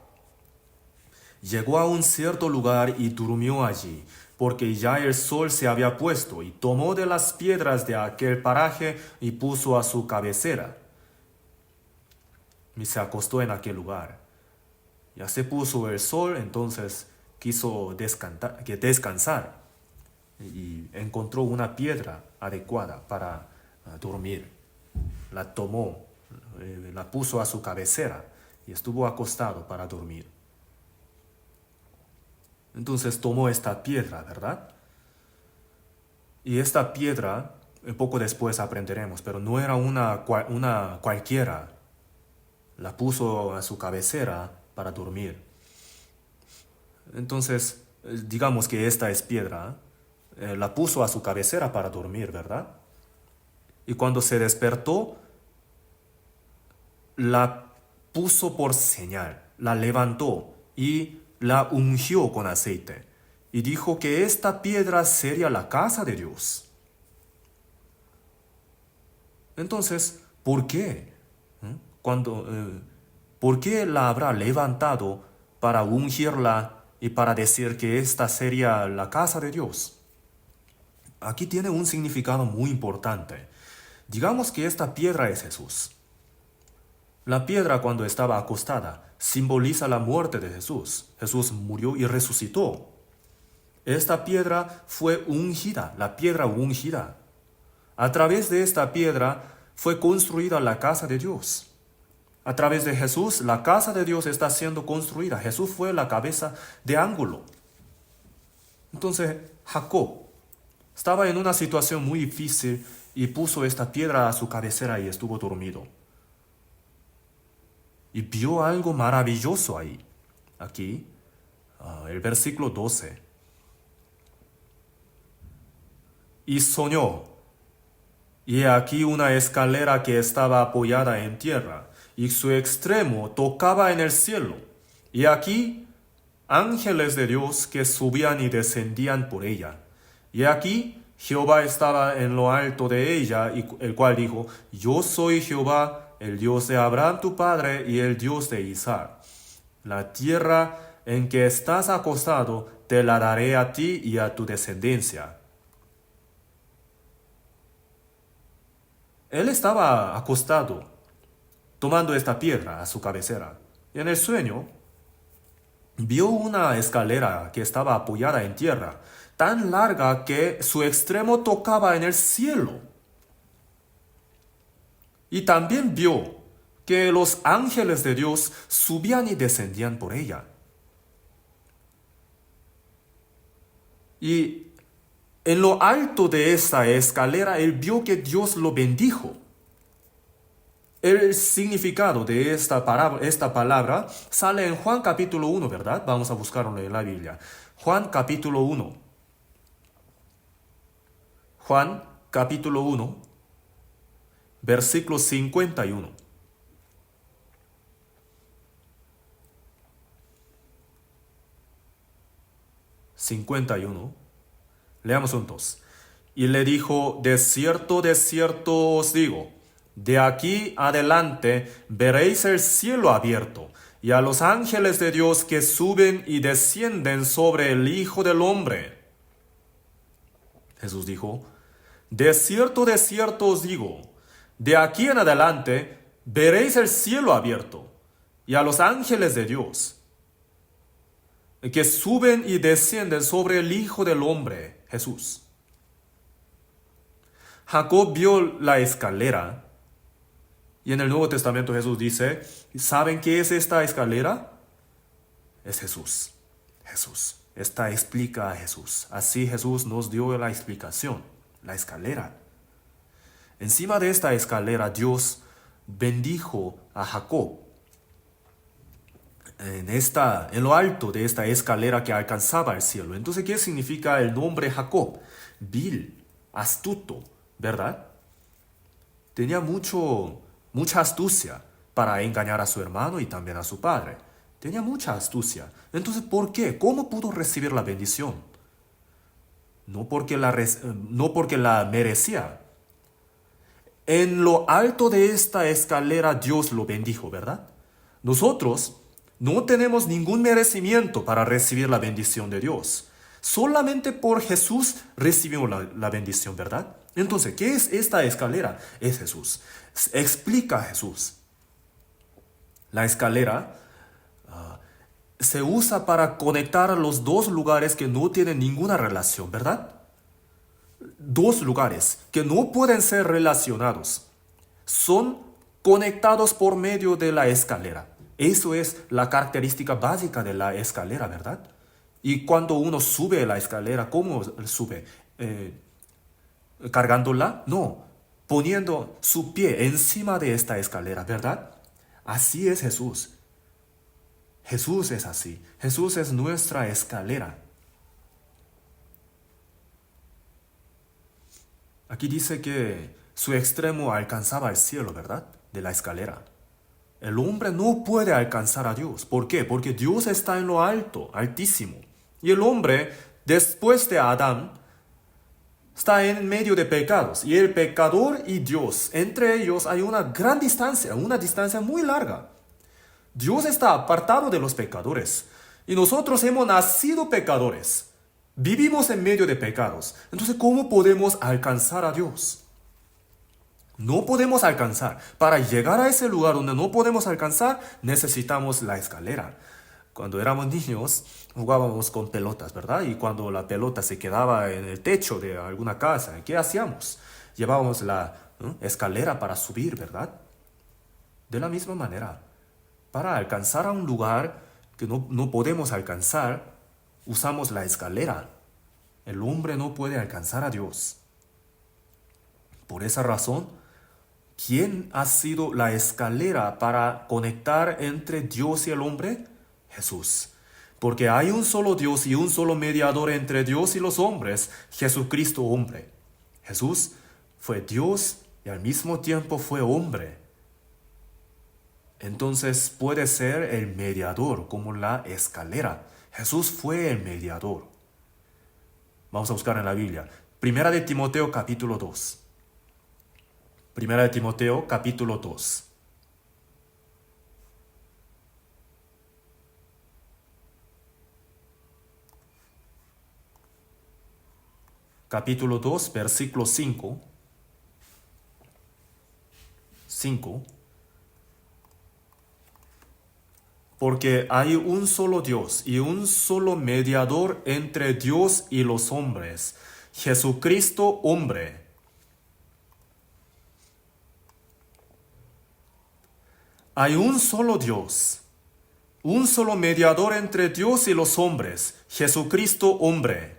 Llegó a un cierto lugar y durmió allí, porque ya el sol se había puesto, y tomó de las piedras de aquel paraje y puso a su cabecera. Y se acostó en aquel lugar. Ya se puso el sol, entonces quiso descansar y encontró una piedra adecuada para dormir. La tomó, la puso a su cabecera y estuvo acostado para dormir. Entonces tomó esta piedra, ¿verdad? Y esta piedra, poco después aprenderemos, pero no era una cualquiera. La puso a su cabecera para dormir. Entonces, digamos que esta es piedra, la puso a su cabecera para dormir, ¿verdad? Y cuando se despertó, la puso por señal, la levantó y la ungió con aceite. Y dijo que esta piedra sería la casa de Dios. Entonces, ¿por qué? ¿Por qué la habrá levantado para ungirla y para decir que esta sería la casa de Dios? Aquí tiene un significado muy importante. Digamos que esta piedra es Jesús. La piedra, cuando estaba acostada, simboliza la muerte de Jesús. Jesús murió y resucitó. Esta piedra fue ungida, la piedra ungida. A través de esta piedra fue construida la casa de Dios. A través de Jesús, la casa de Dios está siendo construida. Jesús fue la cabeza de ángulo. Entonces, Jacob estaba en una situación muy difícil y puso esta piedra a su cabecera y estuvo dormido. Y vio algo maravilloso ahí. Aquí, el versículo 12. Y soñó. Y aquí una escalera que estaba apoyada en tierra, y su extremo tocaba en el cielo. Y aquí ángeles de Dios que subían y descendían por ella. Y aquí Jehová estaba en lo alto de ella, y el cual dijo: Yo soy Jehová, el Dios de Abraham tu padre, y el Dios de Isaac. La tierra en que estás acostado te la daré a ti y a tu descendencia. Él estaba acostado, tomando esta piedra a su cabecera. Y en el sueño, vio una escalera que estaba apoyada en tierra, tan larga que su extremo tocaba en el cielo. Y también vio que los ángeles de Dios subían y descendían por ella. Y en lo alto de esta escalera, él vio que Dios lo bendijo. El significado de esta palabra sale en Juan capítulo 1, ¿verdad? Vamos a buscarlo en la Biblia. Juan capítulo 1. Juan capítulo 1, versículo 51. Leamos juntos. Y le dijo: de cierto os digo, de aquí adelante veréis el cielo abierto, y a los ángeles de Dios que suben y descienden sobre el Hijo del Hombre. Jesús dijo: de cierto os digo, de aquí en adelante veréis el cielo abierto, y a los ángeles de Dios que suben y descienden sobre el Hijo del Hombre, Jesús. Jacob vio la escalera, y en el Nuevo Testamento Jesús dice: ¿saben qué es esta escalera? Es Jesús. Jesús. Esta explica a Jesús. Así Jesús nos dio la explicación, la escalera. Encima de esta escalera Dios bendijo a Jacob. en lo alto de esta escalera que alcanzaba el cielo. Entonces, ¿qué significa el nombre Jacob? Vil, astuto, ¿verdad? Tenía mucha astucia para engañar a su hermano y también a su padre. Tenía mucha astucia. Entonces, ¿por qué? ¿Cómo pudo recibir la bendición? No porque la merecía. En lo alto de esta escalera Dios lo bendijo, ¿verdad? Nosotros no tenemos ningún merecimiento para recibir la bendición de Dios. Solamente por Jesús recibimos la bendición, ¿verdad? Entonces, ¿qué es esta escalera? Es Jesús. Explica Jesús. La escalera se usa para conectar los dos lugares que no tienen ninguna relación, ¿verdad? Dos lugares que no pueden ser relacionados son conectados por medio de la escalera. Eso es la característica básica de la escalera, ¿verdad? Y cuando uno sube la escalera, ¿cómo sube? ¿Cargándola? No, poniendo su pie encima de esta escalera, ¿verdad? Así es Jesús. Jesús es así. Jesús es nuestra escalera. Aquí dice que su extremo alcanzaba el cielo, ¿verdad? De la escalera. El hombre no puede alcanzar a Dios. ¿Por qué? Porque Dios está en lo alto, altísimo. Y el hombre, después de Adán, está en medio de pecados. Y el pecador y Dios, entre ellos hay una gran distancia, una distancia muy larga. Dios está apartado de los pecadores. Y nosotros hemos nacido pecadores. Vivimos en medio de pecados. Entonces, ¿cómo podemos alcanzar a Dios? No podemos alcanzar. Para llegar a ese lugar donde no podemos alcanzar, necesitamos la escalera. Cuando éramos niños, jugábamos con pelotas, ¿verdad? Y cuando la pelota se quedaba en el techo de alguna casa, ¿qué hacíamos? Llevábamos la escalera para subir, ¿verdad? De la misma manera, para alcanzar a un lugar que no podemos alcanzar, usamos la escalera. El hombre no puede alcanzar a Dios. Por esa razón, ¿quién ha sido la escalera para conectar entre Dios y el hombre? Jesús. Porque hay un solo Dios y un solo mediador entre Dios y los hombres, Jesucristo hombre. Jesús fue Dios y al mismo tiempo fue hombre. Entonces puede ser el mediador como la escalera. Jesús fue el mediador. Vamos a buscar en la Biblia. Primera de Timoteo capítulo 2. Primera de Timoteo capítulo 2. Capítulo 2, versículo 5. 5. Porque hay un solo Dios y un solo mediador entre Dios y los hombres, Jesucristo hombre. Hay un solo Dios, un solo mediador entre Dios y los hombres, Jesucristo hombre.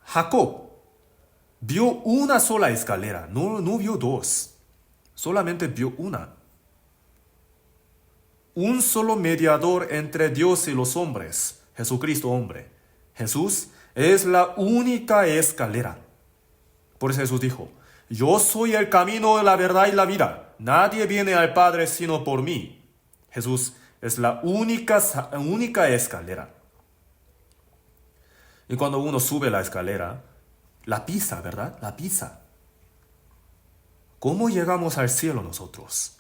Jacob vio una sola escalera, no vio dos. Solamente vio una. Un solo mediador entre Dios y los hombres, Jesucristo hombre. Jesús es la única escalera. Por eso Jesús dijo, yo soy el camino, la verdad y la vida. Nadie viene al Padre sino por mí. Jesús es la única escalera. Y cuando uno sube la escalera, la pisa, ¿verdad? La pisa. ¿Cómo llegamos al cielo nosotros?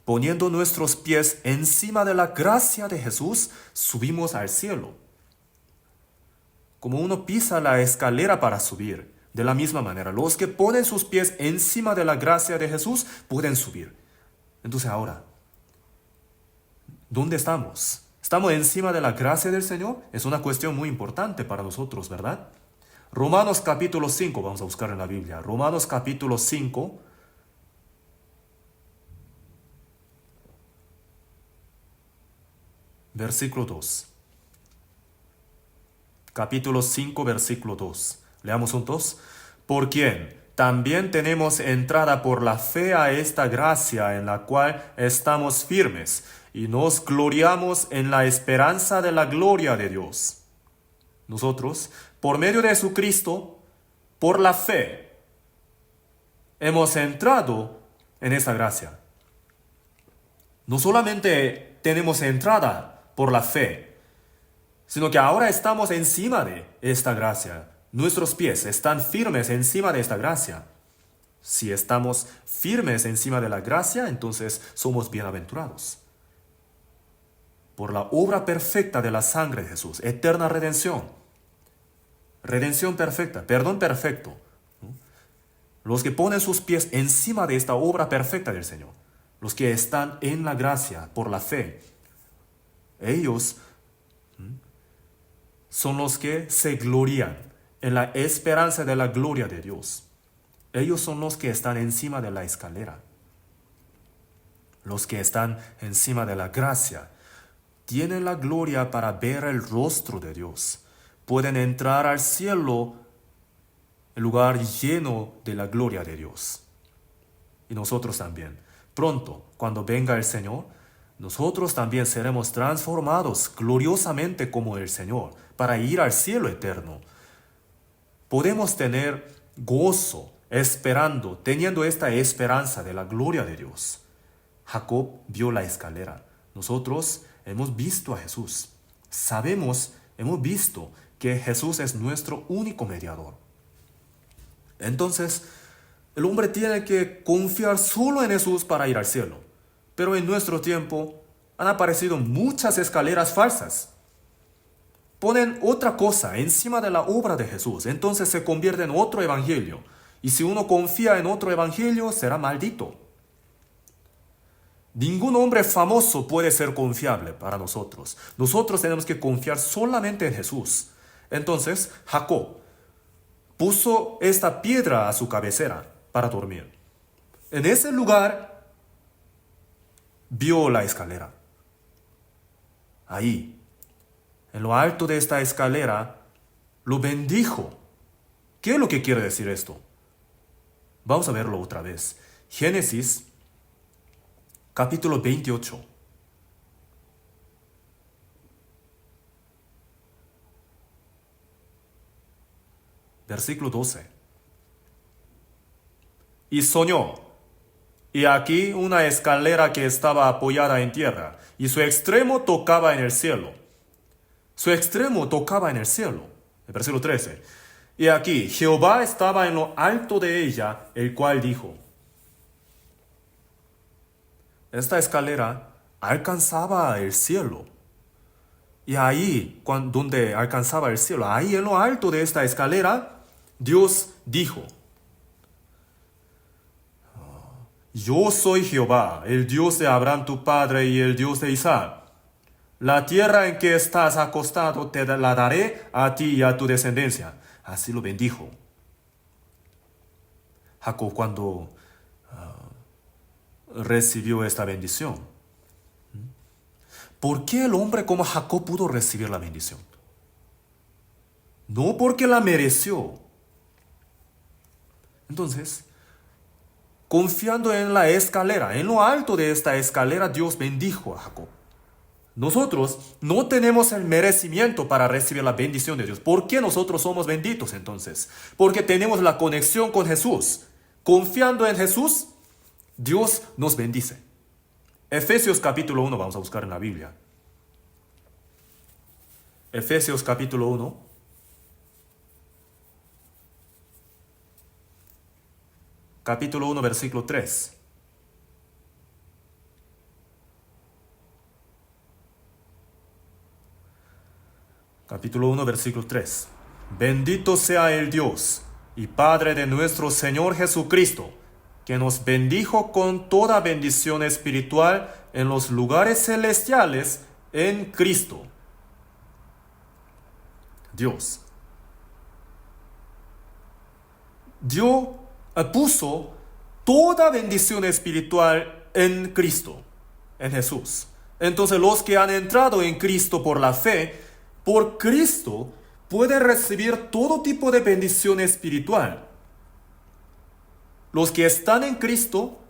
Poniendo nuestros pies encima de la gracia de Jesús, subimos al cielo. Como uno pisa la escalera para subir, de la misma manera, los que ponen sus pies encima de la gracia de Jesús pueden subir. Entonces ahora, ¿dónde estamos? ¿Estamos encima de la gracia del Señor? Es una cuestión muy importante para nosotros, ¿verdad? Romanos capítulo 5, vamos a buscar en la Biblia. Romanos capítulo 5, versículo 2. Capítulo 5, versículo 2. Leamos juntos. ¿Por quién? también tenemos entrada por la fe a esta gracia en la cual estamos firmes y nos gloriamos en la esperanza de la gloria de Dios. Nosotros, por medio de Jesucristo, por la fe, hemos entrado en esta gracia. No solamente tenemos entrada por la fe, sino que ahora estamos encima de esta gracia. Nuestros pies están firmes encima de esta gracia. Si estamos firmes encima de la gracia, entonces somos bienaventurados. Por la obra perfecta de la sangre de Jesús, eterna redención. Redención perfecta, perdón perfecto. Los que ponen sus pies encima de esta obra perfecta del Señor, los que están en la gracia por la fe, ellos son los que se glorían en la esperanza de la gloria de Dios. Ellos son los que están encima de la escalera. Los que están encima de la gracia tienen la gloria para ver el rostro de Dios. Pueden entrar al cielo, el lugar lleno de la gloria de Dios. Y nosotros también. Pronto, cuando venga el Señor, nosotros también seremos transformados gloriosamente como el Señor para ir al cielo eterno. Podemos tener gozo esperando, teniendo esta esperanza de la gloria de Dios. Jacob vio la escalera. Nosotros hemos visto a Jesús. Hemos visto que Jesús es nuestro único mediador. Entonces, el hombre tiene que confiar solo en Jesús para ir al cielo. Pero en nuestro tiempo han aparecido muchas escaleras falsas. Ponen otra cosa encima de la obra de Jesús. Entonces se convierte en otro evangelio. Y si uno confía en otro evangelio, será maldito. Ningún hombre famoso puede ser confiable para nosotros. Nosotros tenemos que confiar solamente en Jesús. Entonces, Jacob puso esta piedra a su cabecera para dormir. En ese lugar vio la escalera. Ahí, en lo alto de esta escalera, lo bendijo. ¿Qué es lo que quiere decir esto? Vamos a verlo otra vez. Génesis, capítulo 28. Versículo 12. Y soñó, y aquí una escalera que estaba apoyada en tierra, y su extremo tocaba en el cielo. Su extremo tocaba en el cielo. El versículo 13. Y aquí Jehová estaba en lo alto de ella, el cual dijo. Esta escalera alcanzaba el cielo. Y ahí, donde alcanzaba el cielo, ahí en lo alto de esta escalera, Dios dijo. Yo soy Jehová, el Dios de Abraham tu padre y el Dios de Isaac. La tierra en que estás acostado te la daré a ti y a tu descendencia. Así lo bendijo. Jacob cuando recibió esta bendición. ¿Por qué el hombre como Jacob pudo recibir la bendición? No porque la mereció. Entonces, confiando en la escalera, en lo alto de esta escalera, Dios bendijo a Jacob. Nosotros no tenemos el merecimiento para recibir la bendición de Dios. ¿Por qué nosotros somos benditos entonces? Porque tenemos la conexión con Jesús. Confiando en Jesús, Dios nos bendice. Efesios capítulo 1, vamos a buscar en la Biblia. Efesios capítulo 1. Capítulo 1, versículo 3. Capítulo 1, versículo 3. Bendito sea el Dios y Padre de nuestro Señor Jesucristo, que nos bendijo con toda bendición espiritual en los lugares celestiales en Cristo. Dios puso toda bendición espiritual en Cristo, en Jesús. Entonces los que han entrado en Cristo por la fe, por Cristo, pueden recibir todo tipo de bendición espiritual. Los que están en Cristo,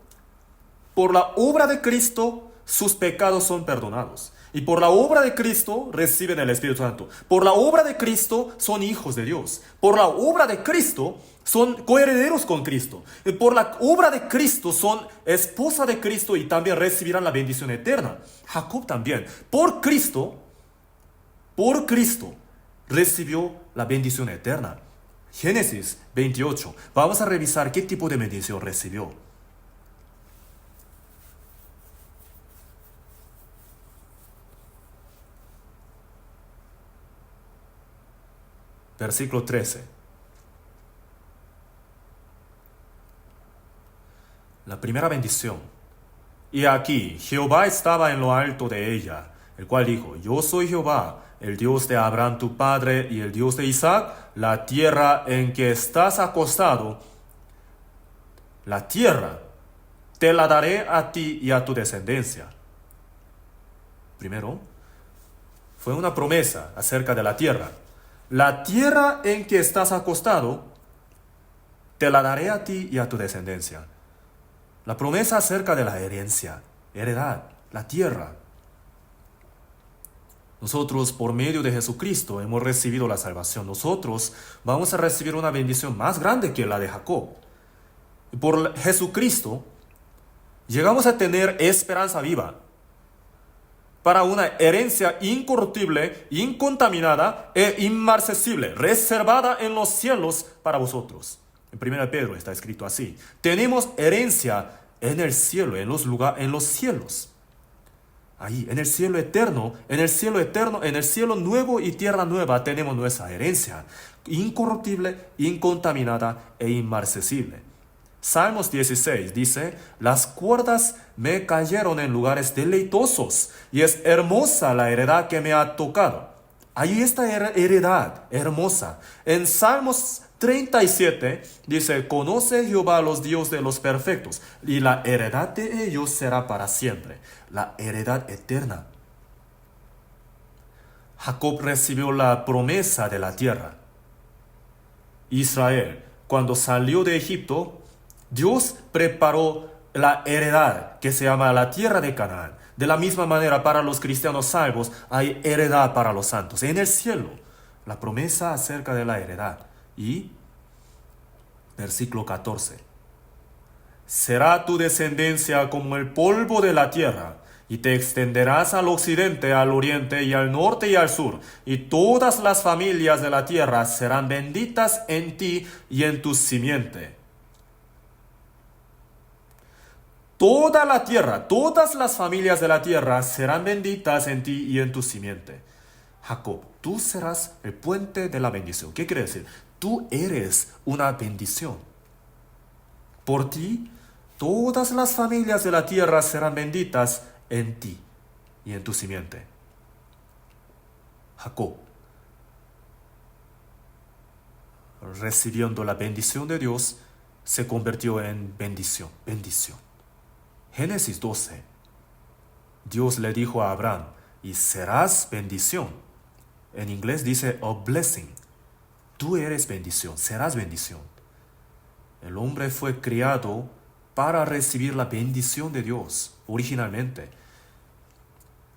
por la obra de Cristo, sus pecados son perdonados. Y por la obra de Cristo reciben el Espíritu Santo. Por la obra de Cristo son hijos de Dios. Por la obra de Cristo son coherederos con Cristo. Y por la obra de Cristo son esposa de Cristo y también recibirán la bendición eterna. Jacob también. Por Cristo recibió la bendición eterna. Génesis 28. Vamos a revisar qué tipo de bendición recibió. Versículo 13. La primera bendición. Y aquí, Jehová estaba en lo alto de ella, el cual dijo, yo soy Jehová, el Dios de Abraham tu padre y el Dios de Isaac, la tierra en que estás acostado, la tierra te la daré a ti y a tu descendencia. Primero, fue una promesa acerca de la tierra. La tierra en que estás acostado, te la daré a ti y a tu descendencia. La promesa acerca de la herencia, heredad, la tierra. Nosotros, por medio de Jesucristo, hemos recibido la salvación. Nosotros vamos a recibir una bendición más grande que la de Jacob. Por Jesucristo, llegamos a tener esperanza viva para una herencia incorruptible, incontaminada e inmarcesible, reservada en los cielos para vosotros. En 1 Pedro está escrito así. Tenemos herencia en el cielo, en los cielos. Ahí, en el cielo eterno, en el cielo nuevo y tierra nueva tenemos nuestra herencia, incorruptible, incontaminada e inmarcesible. Salmos 16 dice, las cuerdas me cayeron en lugares deleitosos y es hermosa la heredad que me ha tocado. Ahí está heredad hermosa. En Salmos 37 dice, conoce Jehová a los dioses de los perfectos y la heredad de ellos será para siempre, la heredad eterna. Jacob recibió la promesa de la tierra. Israel, cuando salió de Egipto, Dios preparó la heredad que se llama la tierra de Canaán. De la misma manera, para los cristianos salvos hay heredad para los santos. En el cielo, la promesa acerca de la heredad. Y, versículo 14. Será tu descendencia como el polvo de la tierra, y te extenderás al occidente, al oriente y al norte y al sur, y todas las familias de la tierra serán benditas en ti y en tu simiente. Toda la tierra, todas las familias de la tierra serán benditas en ti y en tu simiente. Jacob, tú serás el puente de la bendición. ¿Qué quiere decir? Tú eres una bendición. Por ti, todas las familias de la tierra serán benditas en ti y en tu simiente. Jacob, recibiendo la bendición de Dios, se convirtió en bendición. Génesis 12. Dios le dijo a Abraham, y serás bendición. En inglés dice a blessing. Tú eres bendición, serás bendición. El hombre fue criado para recibir la bendición de Dios, originalmente.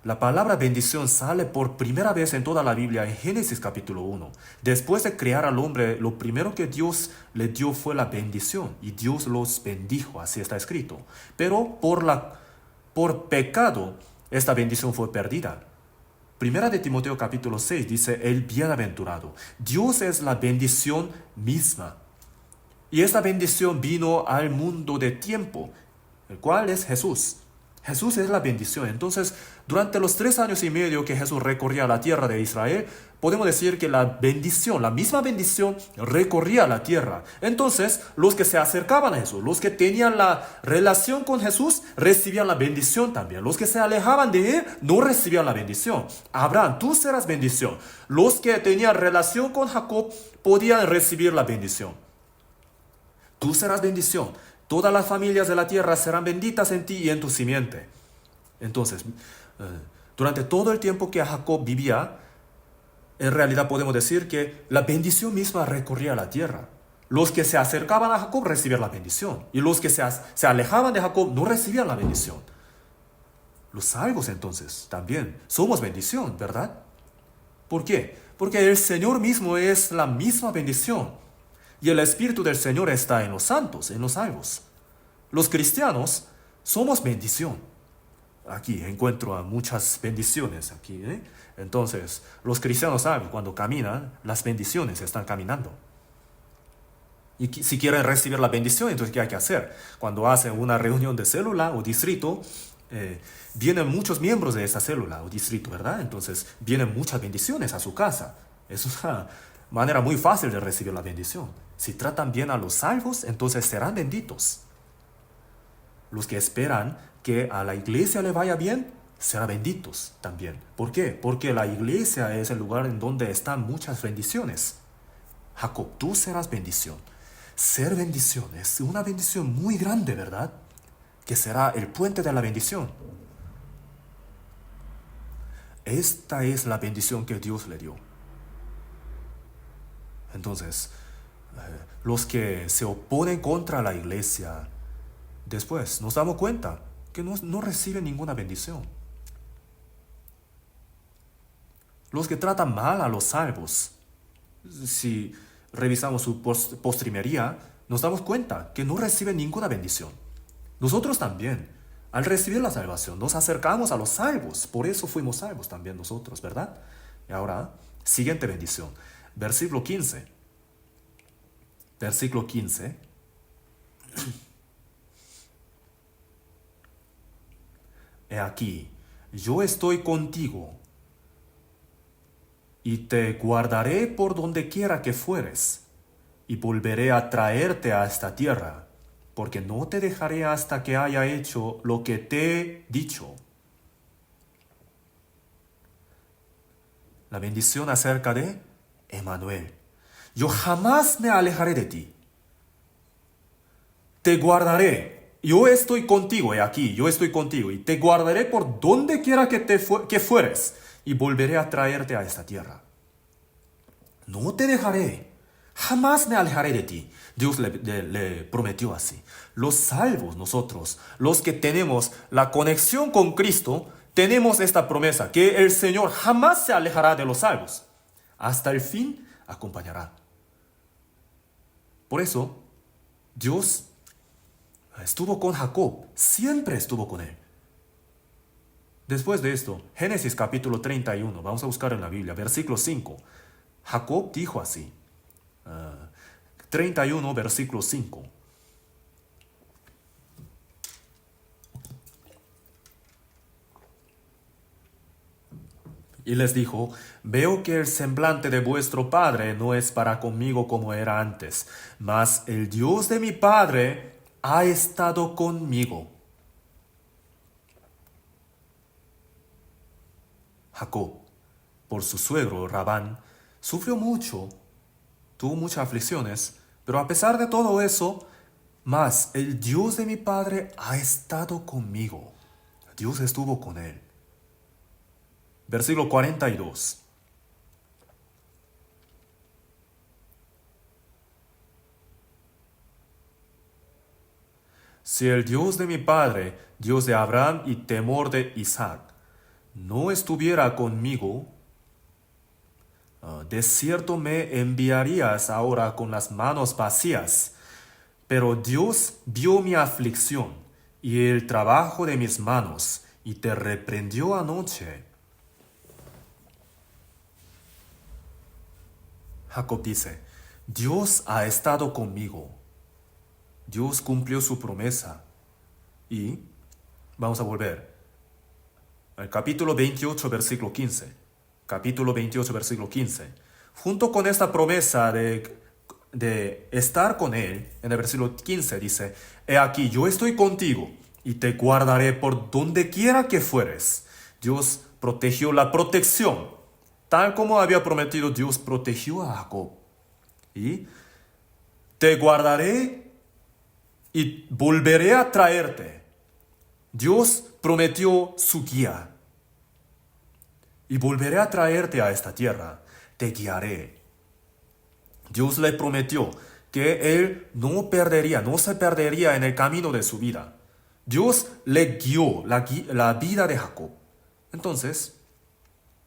La palabra bendición sale por primera vez en toda la Biblia en Génesis capítulo 1. Después de crear al hombre, lo primero que Dios le dio fue la bendición. Y Dios los bendijo, así está escrito. Pero por pecado, esta bendición fue perdida. Primera de Timoteo capítulo 6 dice, el bienaventurado. Dios es la bendición misma. Y esta bendición vino al mundo de tiempo, el cual es Jesús. Jesús es la bendición. Entonces, durante los 3 años y medio que Jesús recorría la tierra de Israel, podemos decir que la bendición, la misma bendición, recorría la tierra. Entonces, los que se acercaban a Jesús, los que tenían la relación con Jesús, recibían la bendición también. Los que se alejaban de Él, no recibían la bendición. Abraham, tú serás bendición. Los que tenían relación con Jacob, podían recibir la bendición. Tú serás bendición. Todas las familias de la tierra serán benditas en ti y en tu simiente. Entonces, durante todo el tiempo que Jacob vivía, en realidad podemos decir que la bendición misma recorría la tierra. Los que se acercaban a Jacob recibían la bendición. Y los que se alejaban de Jacob no recibían la bendición. Los salvos entonces también somos bendición, ¿verdad? ¿Por qué? Porque el Señor mismo es la misma bendición. Y el Espíritu del Señor está en los santos, en los salvos. Los cristianos somos bendición. Aquí encuentro a muchas bendiciones aquí, ¿eh? Entonces, los cristianos saben, cuando caminan, las bendiciones están caminando. Y si quieren recibir la bendición, entonces ¿qué hay que hacer? Cuando hacen una reunión de célula o distrito, vienen muchos miembros de esa célula o distrito, ¿verdad? Entonces vienen muchas bendiciones a su casa. Es una manera muy fácil de recibir la bendición. Si tratan bien a los salvos, entonces serán benditos. Los que esperan que a la iglesia le vaya bien, serán benditos también. ¿Por qué? Porque la iglesia es el lugar en donde están muchas bendiciones. Jacob, tú serás bendición. Ser bendición es una bendición muy grande, ¿verdad? Que será el puente de la bendición. Esta es la bendición que Dios le dio. Entonces, los que se oponen contra la iglesia, después nos damos cuenta que no reciben ninguna bendición. Los que tratan mal a los salvos, si revisamos su postrimería, nos damos cuenta que no reciben ninguna bendición. Nosotros también, al recibir la salvación, nos acercamos a los salvos. Por eso fuimos salvos también nosotros, ¿verdad? Y ahora, siguiente bendición. Versículo 15. Versículo 15. He aquí, yo estoy contigo y te guardaré por donde quiera que fueres, y volveré a traerte a esta tierra, porque no te dejaré hasta que haya hecho lo que te he dicho. La bendición acerca de Emmanuel. Yo jamás me alejaré de ti. Te guardaré. Yo estoy contigo, he aquí, yo estoy contigo, y te guardaré por donde quiera que fueres, y volveré a traerte a esta tierra. No te dejaré, jamás me alejaré de ti. Dios le prometió así. Los salvos, nosotros, los que tenemos la conexión con Cristo, tenemos esta promesa, que el Señor jamás se alejará de los salvos. Hasta el fin acompañará. Por eso, Dios estuvo con Jacob, siempre estuvo con él. Después de esto, Génesis capítulo 31, vamos a buscar en la Biblia, versículo 5. Jacob dijo así, 31, versículo 5. Y les dijo, veo que el semblante de vuestro padre no es para conmigo como era antes, mas el Dios de mi padre ha estado conmigo. Jacob, por su suegro Labán, sufrió mucho, tuvo muchas aflicciones, pero a pesar de todo eso, mas el Dios de mi padre ha estado conmigo. Dios estuvo con él. Versículo 42. Si el Dios de mi padre, Dios de Abraham y temor de Isaac, no estuviera conmigo, de cierto me enviarías ahora con las manos vacías. Pero Dios vio mi aflicción y el trabajo de mis manos, y te reprendió anoche. Jacob dice, Dios ha estado conmigo. Dios cumplió su promesa. Y vamos a volver al capítulo 28, versículo 15. Capítulo 28, versículo 15. Junto con esta promesa de estar con él, en el versículo 15 dice, he aquí, yo estoy contigo y te guardaré por donde quiera que fueres. Dios protegió la protección. Tal como había prometido, Dios protegió a Jacob. Y te guardaré y volveré a traerte. Dios prometió su guía. Y volveré a traerte a esta tierra. Te guiaré. Dios le prometió que él no se perdería en el camino de su vida. Dios le guió la vida de Jacob. Entonces,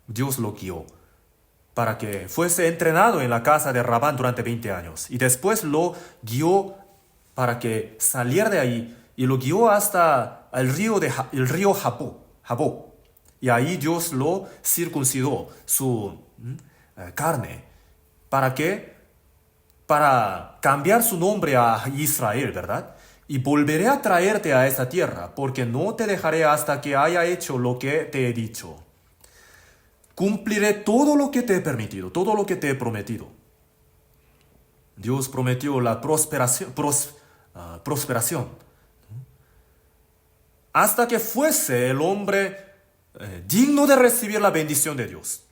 Dios lo guió para que fuese entrenado en la casa de Labán durante 20 años. Y después lo guió para que saliera de ahí y lo guió hasta el río Jaboc. Y ahí Dios lo circuncidó, su carne. ¿Para qué? Para cambiar su nombre a Israel, ¿verdad? Y volveré a traerte a esta tierra, porque no te dejaré hasta que haya hecho lo que te he dicho. Cumpliré todo lo que te he permitido, todo lo que te he prometido. Dios prometió la prosperación. Hasta que fuese el hombre digno de recibir la bendición de Dios.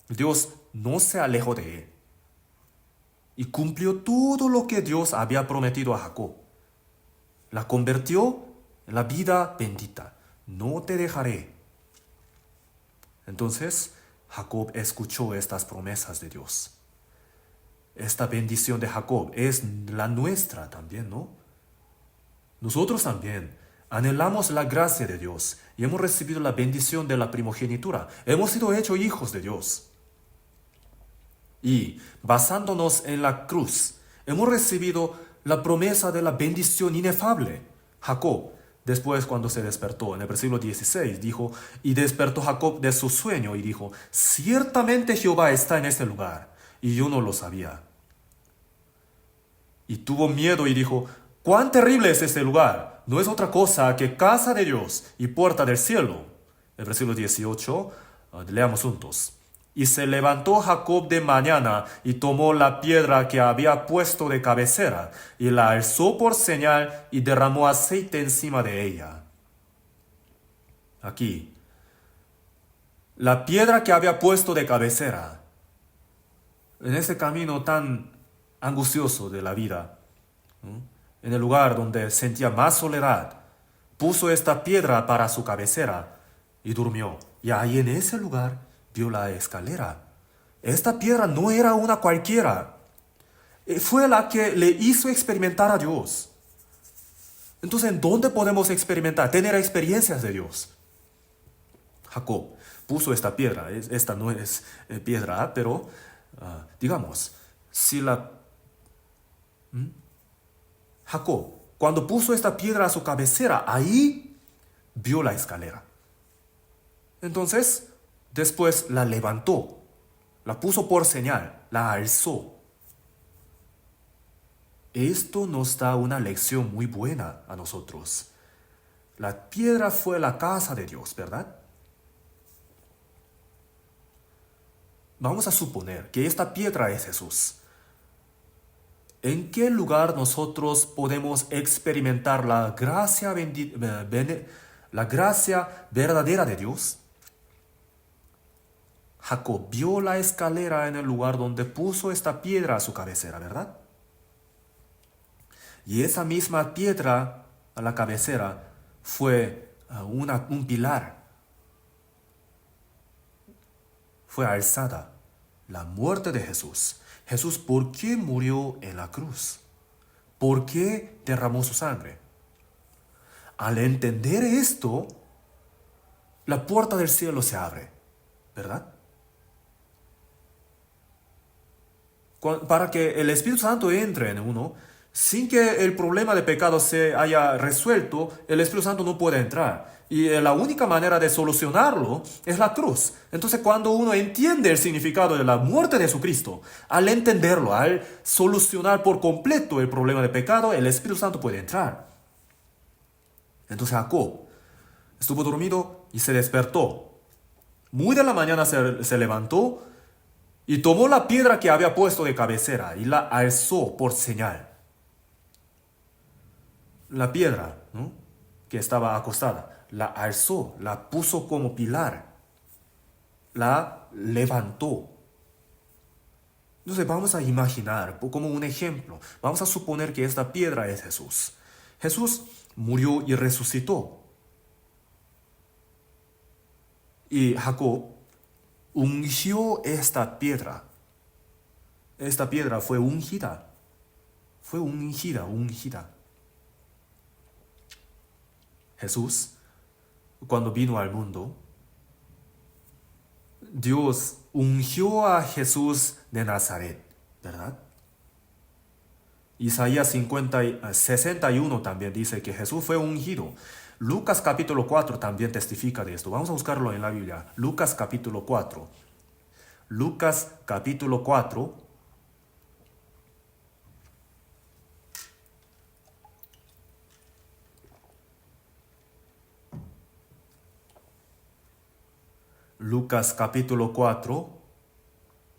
Dios no se alejó de él. Y cumplió todo lo que Dios había prometido a Jacob. La convirtió en la vida bendita. No te dejaré. Entonces, Jacob escuchó estas promesas de Dios. Esta bendición de Jacob es la nuestra también, ¿no? Nosotros también anhelamos la gracia de Dios y hemos recibido la bendición de la primogenitura. Hemos sido hechos hijos de Dios. Y basándonos en la cruz, hemos recibido la promesa de la bendición inefable. Jacob, después cuando se despertó, en el versículo 16, dijo, y despertó Jacob de su sueño y dijo, ciertamente Jehová está en este lugar, y yo no lo sabía. Y tuvo miedo y dijo, cuán terrible es este lugar, no es otra cosa que casa de Dios y puerta del cielo. El versículo 18, leamos juntos. Y se levantó Jacob de mañana y tomó la piedra que había puesto de cabecera y la alzó por señal y derramó aceite encima de ella. Aquí, la piedra que había puesto de cabecera, en ese camino tan angustioso de la vida, ¿no? En el lugar donde sentía más soledad, puso esta piedra para su cabecera y durmió. Y ahí en ese lugar vio la escalera. Esta piedra no era una cualquiera. Fue la que le hizo experimentar a Dios. Entonces, ¿en dónde podemos experimentar, tener experiencias de Dios? Jacob puso esta piedra. Esta no es piedra, pero digamos, si Jacob, cuando puso esta piedra a su cabecera, ahí vio la escalera. Entonces, después la levantó, la puso por señal, la alzó. Esto nos da una lección muy buena a nosotros. La piedra fue la casa de Dios, ¿verdad? Vamos a suponer que esta piedra es Jesús. ¿En qué lugar nosotros podemos experimentar la gracia verdadera de Dios? Jacob vio la escalera en el lugar donde puso esta piedra a su cabecera, ¿verdad? Y esa misma piedra a la cabecera fue un pilar. Fue alzada la muerte de Jesús. Jesús, ¿por qué murió en la cruz? ¿Por qué derramó su sangre? Al entender esto, la puerta del cielo se abre, ¿verdad? Para que el Espíritu Santo entre en uno, sin que el problema de pecado se haya resuelto, el Espíritu Santo no puede entrar. Y la única manera de solucionarlo es la cruz. Entonces, cuando uno entiende el significado de la muerte de Jesucristo, al entenderlo, al solucionar por completo el problema de pecado, el Espíritu Santo puede entrar. Entonces Jacob estuvo dormido y se despertó. Muy de la mañana se levantó y tomó la piedra que había puesto de cabecera y la alzó por señal. La piedra, ¿no?, que estaba acostada, la alzó, la puso como pilar, la levantó. Entonces vamos a imaginar, como un ejemplo, vamos a suponer que esta piedra es Jesús. Jesús murió y resucitó. Y Jacob ungió esta piedra. Esta piedra fue ungida. Fue ungida. Jesús, cuando vino al mundo, Dios ungió a Jesús de Nazaret, ¿verdad? Isaías 61 también dice que Jesús fue ungido. Lucas capítulo 4 también testifica de esto. Vamos a buscarlo en la Biblia. Lucas capítulo 4. Lucas capítulo 4. Lucas capítulo 4,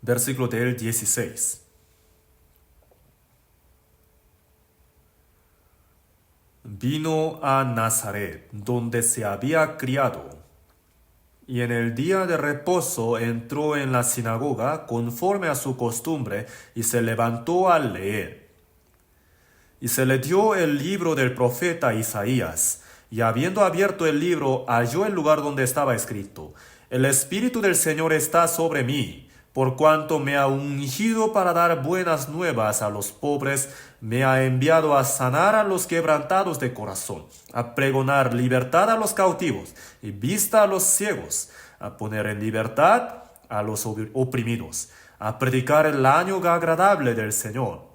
versículo del 16. Vino a Nazaret, donde se había criado, y en el día de reposo entró en la sinagoga conforme a su costumbre, y se levantó a leer. Y se le dio el libro del profeta Isaías, y habiendo abierto el libro, halló el lugar donde estaba escrito: El Espíritu del Señor está sobre mí, por cuanto me ha ungido para dar buenas nuevas a los pobres, me ha enviado a sanar a los quebrantados de corazón, a pregonar libertad a los cautivos y vista a los ciegos, a poner en libertad a los oprimidos, a predicar el año agradable del Señor.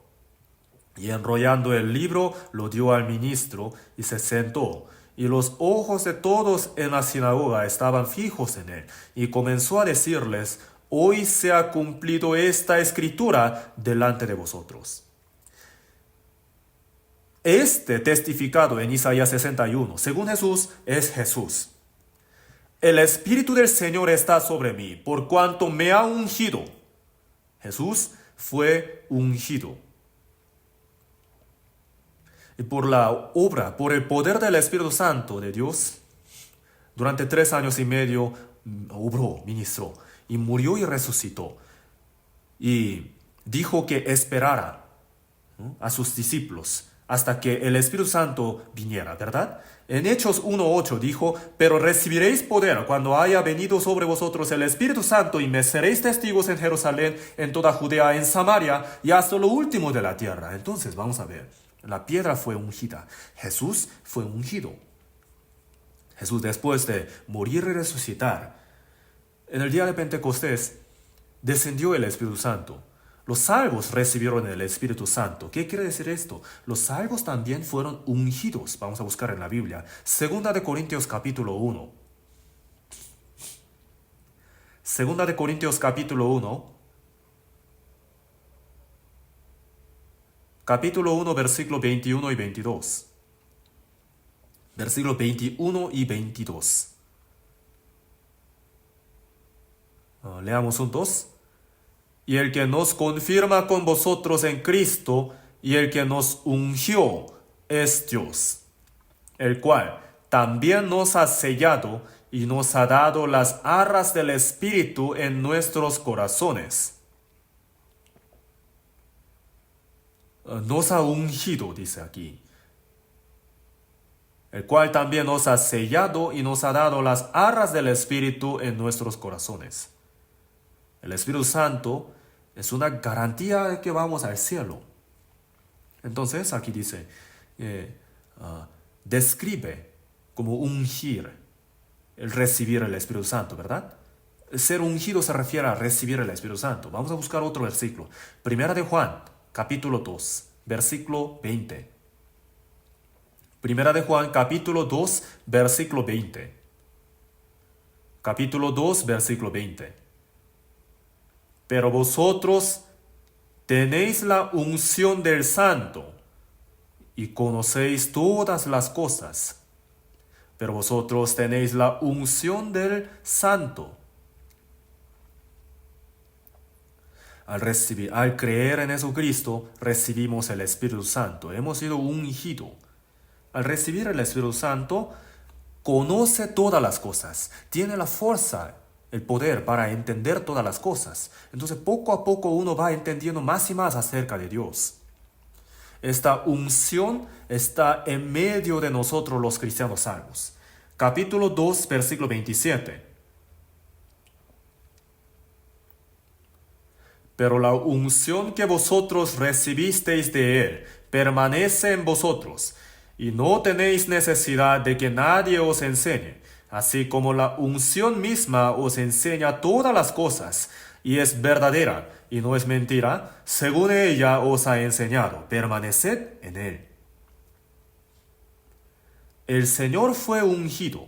Y enrollando el libro, lo dio al ministro y se sentó. Y los ojos de todos en la sinagoga estaban fijos en él. Y comenzó a decirles: Hoy se ha cumplido esta escritura delante de vosotros. Este testificado en Isaías 61, según Jesús, es Jesús. El Espíritu del Señor está sobre mí, por cuanto me ha ungido. Jesús fue ungido. Y por la obra, por el poder del Espíritu Santo de Dios, durante 3 años y medio obró, ministró, y murió y resucitó. Y dijo que esperara, ¿no?, a sus discípulos hasta que el Espíritu Santo viniera, ¿verdad? En Hechos 1:8 dijo: Pero recibiréis poder cuando haya venido sobre vosotros el Espíritu Santo, y me seréis testigos en Jerusalén, en toda Judea, en Samaria y hasta lo último de la tierra. Entonces vamos a ver, la piedra fue ungida, Jesús fue ungido. Jesús, después de morir y resucitar, en el día de Pentecostés descendió el Espíritu Santo. Los salvos recibieron el Espíritu Santo. ¿Qué quiere decir esto? Los salvos también fueron ungidos. Vamos a buscar en la Biblia. Segunda de Corintios capítulo 1. Segunda de Corintios capítulo 1. Capítulo 1, versículo 21 y 22. Versículo 21 y 22. Leamos juntos. Y el que nos confirma con vosotros en Cristo, y el que nos ungió, es Dios, el cual también nos ha sellado y nos ha dado las arras del Espíritu en nuestros corazones. Nos ha ungido, dice aquí, el cual también nos ha sellado y nos ha dado las arras del Espíritu en nuestros corazones. El Espíritu Santo es una garantía de que vamos al cielo. Entonces aquí dice, describe como ungir, el recibir el Espíritu Santo, ¿verdad? Ser ungido se refiere a recibir el Espíritu Santo. Vamos a buscar otro versículo. Primera de Juan, capítulo 2, versículo 20. Primera de Juan, capítulo 2, versículo 20. Capítulo 2, versículo 20. Pero vosotros tenéis la unción del Santo y conocéis todas las cosas. Pero vosotros tenéis la unción del Santo. Al creer en Jesucristo, recibimos el Espíritu Santo. Hemos sido ungidos. Al recibir el Espíritu Santo, conoce todas las cosas. Tiene la fuerza, el poder para entender todas las cosas. Entonces, poco a poco uno va entendiendo más y más acerca de Dios. Esta unción está en medio de nosotros los cristianos salvos. Capítulo 2, versículo 27. Pero la unción que vosotros recibisteis de Él permanece en vosotros, y no tenéis necesidad de que nadie os enseñe, así como la unción misma os enseña todas las cosas, y es verdadera, y no es mentira, según ella os ha enseñado, permaneced en él. El Señor fue ungido.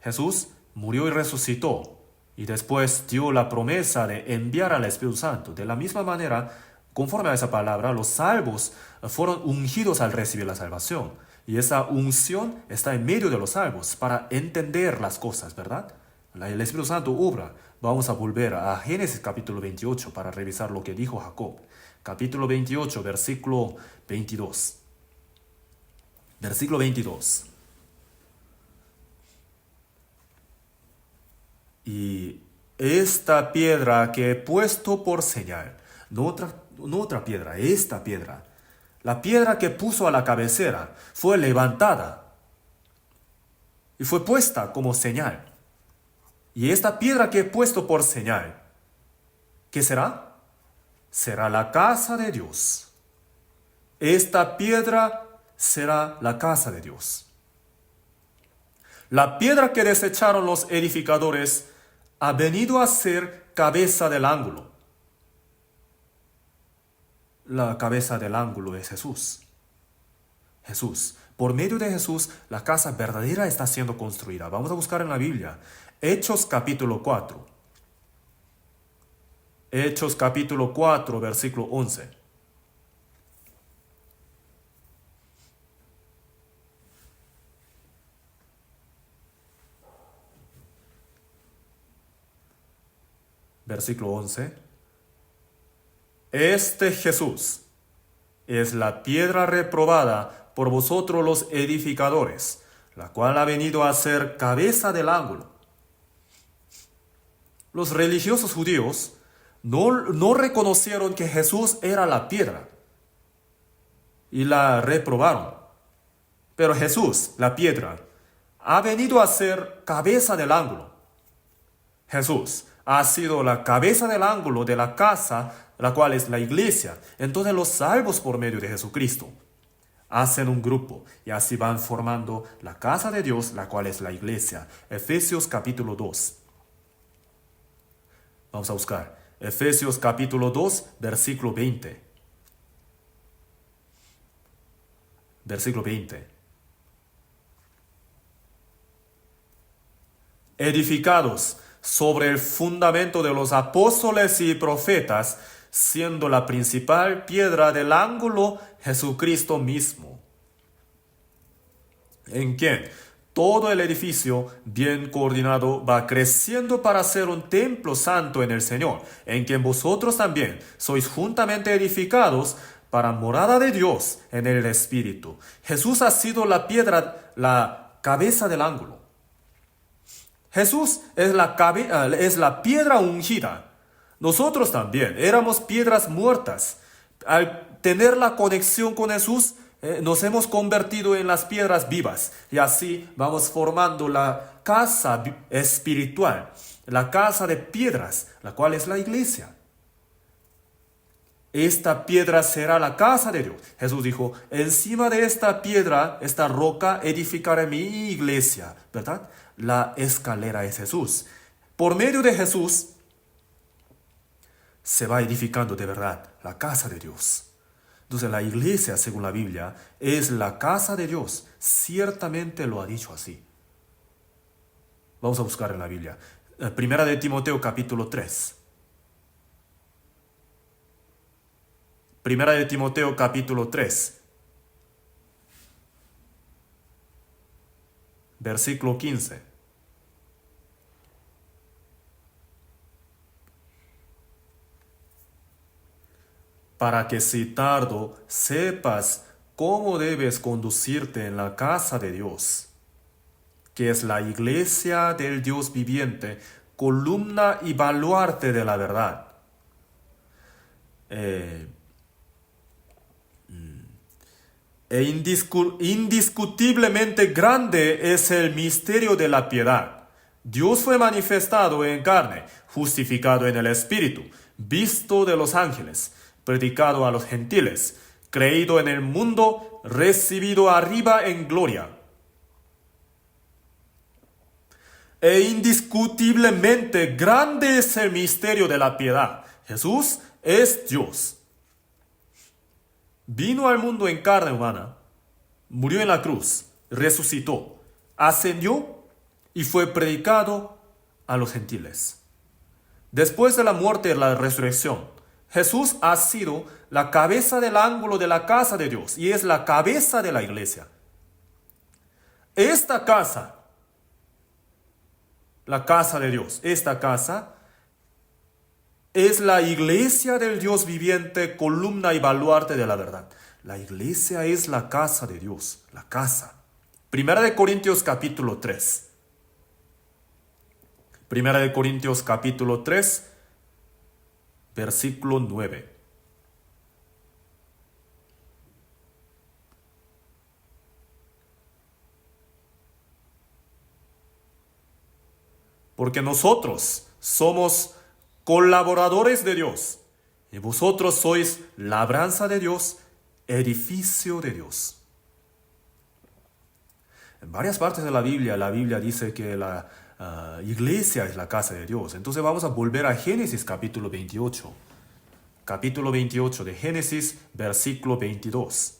Jesús murió y resucitó, y después dio la promesa de enviar al Espíritu Santo. De la misma manera, conforme a esa palabra, los salvos fueron ungidos al recibir la salvación. Y esa unción está en medio de los salvos para entender las cosas, ¿verdad? El Espíritu Santo obra. Vamos a volver a Génesis capítulo 28 para revisar lo que dijo Jacob. Capítulo 28, versículo 22. Versículo 22. Y esta piedra que he puesto por señal, no otra piedra, esta piedra, la piedra que puso a la cabecera, fue levantada y fue puesta como señal. Y esta piedra que he puesto por señal, ¿qué será? Será la casa de Dios. Esta piedra será la casa de Dios. La piedra que desecharon los edificadores ha venido a ser cabeza del ángulo. La cabeza del ángulo es Jesús. Jesús. Por medio de Jesús, la casa verdadera está siendo construida. Vamos a buscar en la Biblia. Hechos capítulo 4. Hechos capítulo 4, versículo 11. Versículo 11. Este Jesús es la piedra reprobada por vosotros los edificadores, la cual ha venido a ser cabeza del ángulo. Los religiosos judíos no reconocieron que Jesús era la piedra y la reprobaron. Pero Jesús, la piedra, ha venido a ser cabeza del ángulo. Jesús ha sido la cabeza del ángulo de la casa, la cual es la iglesia. Entonces los salvos por medio de Jesucristo hacen un grupo y así van formando la casa de Dios, la cual es la iglesia. Efesios capítulo 2. Vamos a buscar. Efesios capítulo 2, versículo 20. Versículo 20. Edificados sobre el fundamento de los apóstoles y profetas, siendo la principal piedra del ángulo Jesucristo mismo, en quien todo el edificio bien coordinado va creciendo para ser un templo santo en el Señor, en quien vosotros también sois juntamente edificados para morada de Dios en el Espíritu. Jesús ha sido la piedra, la cabeza del ángulo. Jesús es la piedra ungida. Nosotros también éramos piedras muertas. Al tener la conexión con Jesús, nos hemos convertido en las piedras vivas. Y así vamos formando la casa espiritual, la casa de piedras, la cual es la iglesia. Esta piedra será la casa de Dios. Jesús dijo, encima de esta piedra, esta roca, edificaré mi iglesia, ¿verdad? La escalera es Jesús. Por medio de Jesús se va edificando de verdad la casa de Dios. Entonces la iglesia, según la Biblia, es la casa de Dios. Ciertamente lo ha dicho así. Vamos a buscar en la Biblia. Primera de Timoteo capítulo 3. Primera de Timoteo capítulo 3. Versículo 15. Para que si tardo sepas cómo debes conducirte en la casa de Dios, que es la iglesia del Dios viviente, columna y baluarte de la verdad. Indiscutiblemente grande es el misterio de la piedad. Dios fue manifestado en carne, justificado en el Espíritu, visto de los ángeles, predicado a los gentiles, creído en el mundo, recibido arriba en gloria. E indiscutiblemente grande es el misterio de la piedad. Jesús es Dios. Vino al mundo en carne humana, murió en la cruz, resucitó, ascendió y fue predicado a los gentiles. Después de la muerte y la resurrección, Jesús ha sido la cabeza del ángulo de la casa de Dios y es la cabeza de la iglesia. Esta casa, la casa de Dios, esta casa es la iglesia del Dios viviente, columna y baluarte de la verdad. La iglesia es la casa de Dios, la casa. Primera de Corintios capítulo 3. Primera de Corintios capítulo 3, versículo 9. Porque nosotros somos colaboradores de Dios, y vosotros sois labranza de Dios, edificio de Dios. En varias partes de la Biblia dice que la iglesia es la casa de Dios. Entonces vamos a volver a Génesis capítulo 28. Capítulo 28 de Génesis, versículo 22.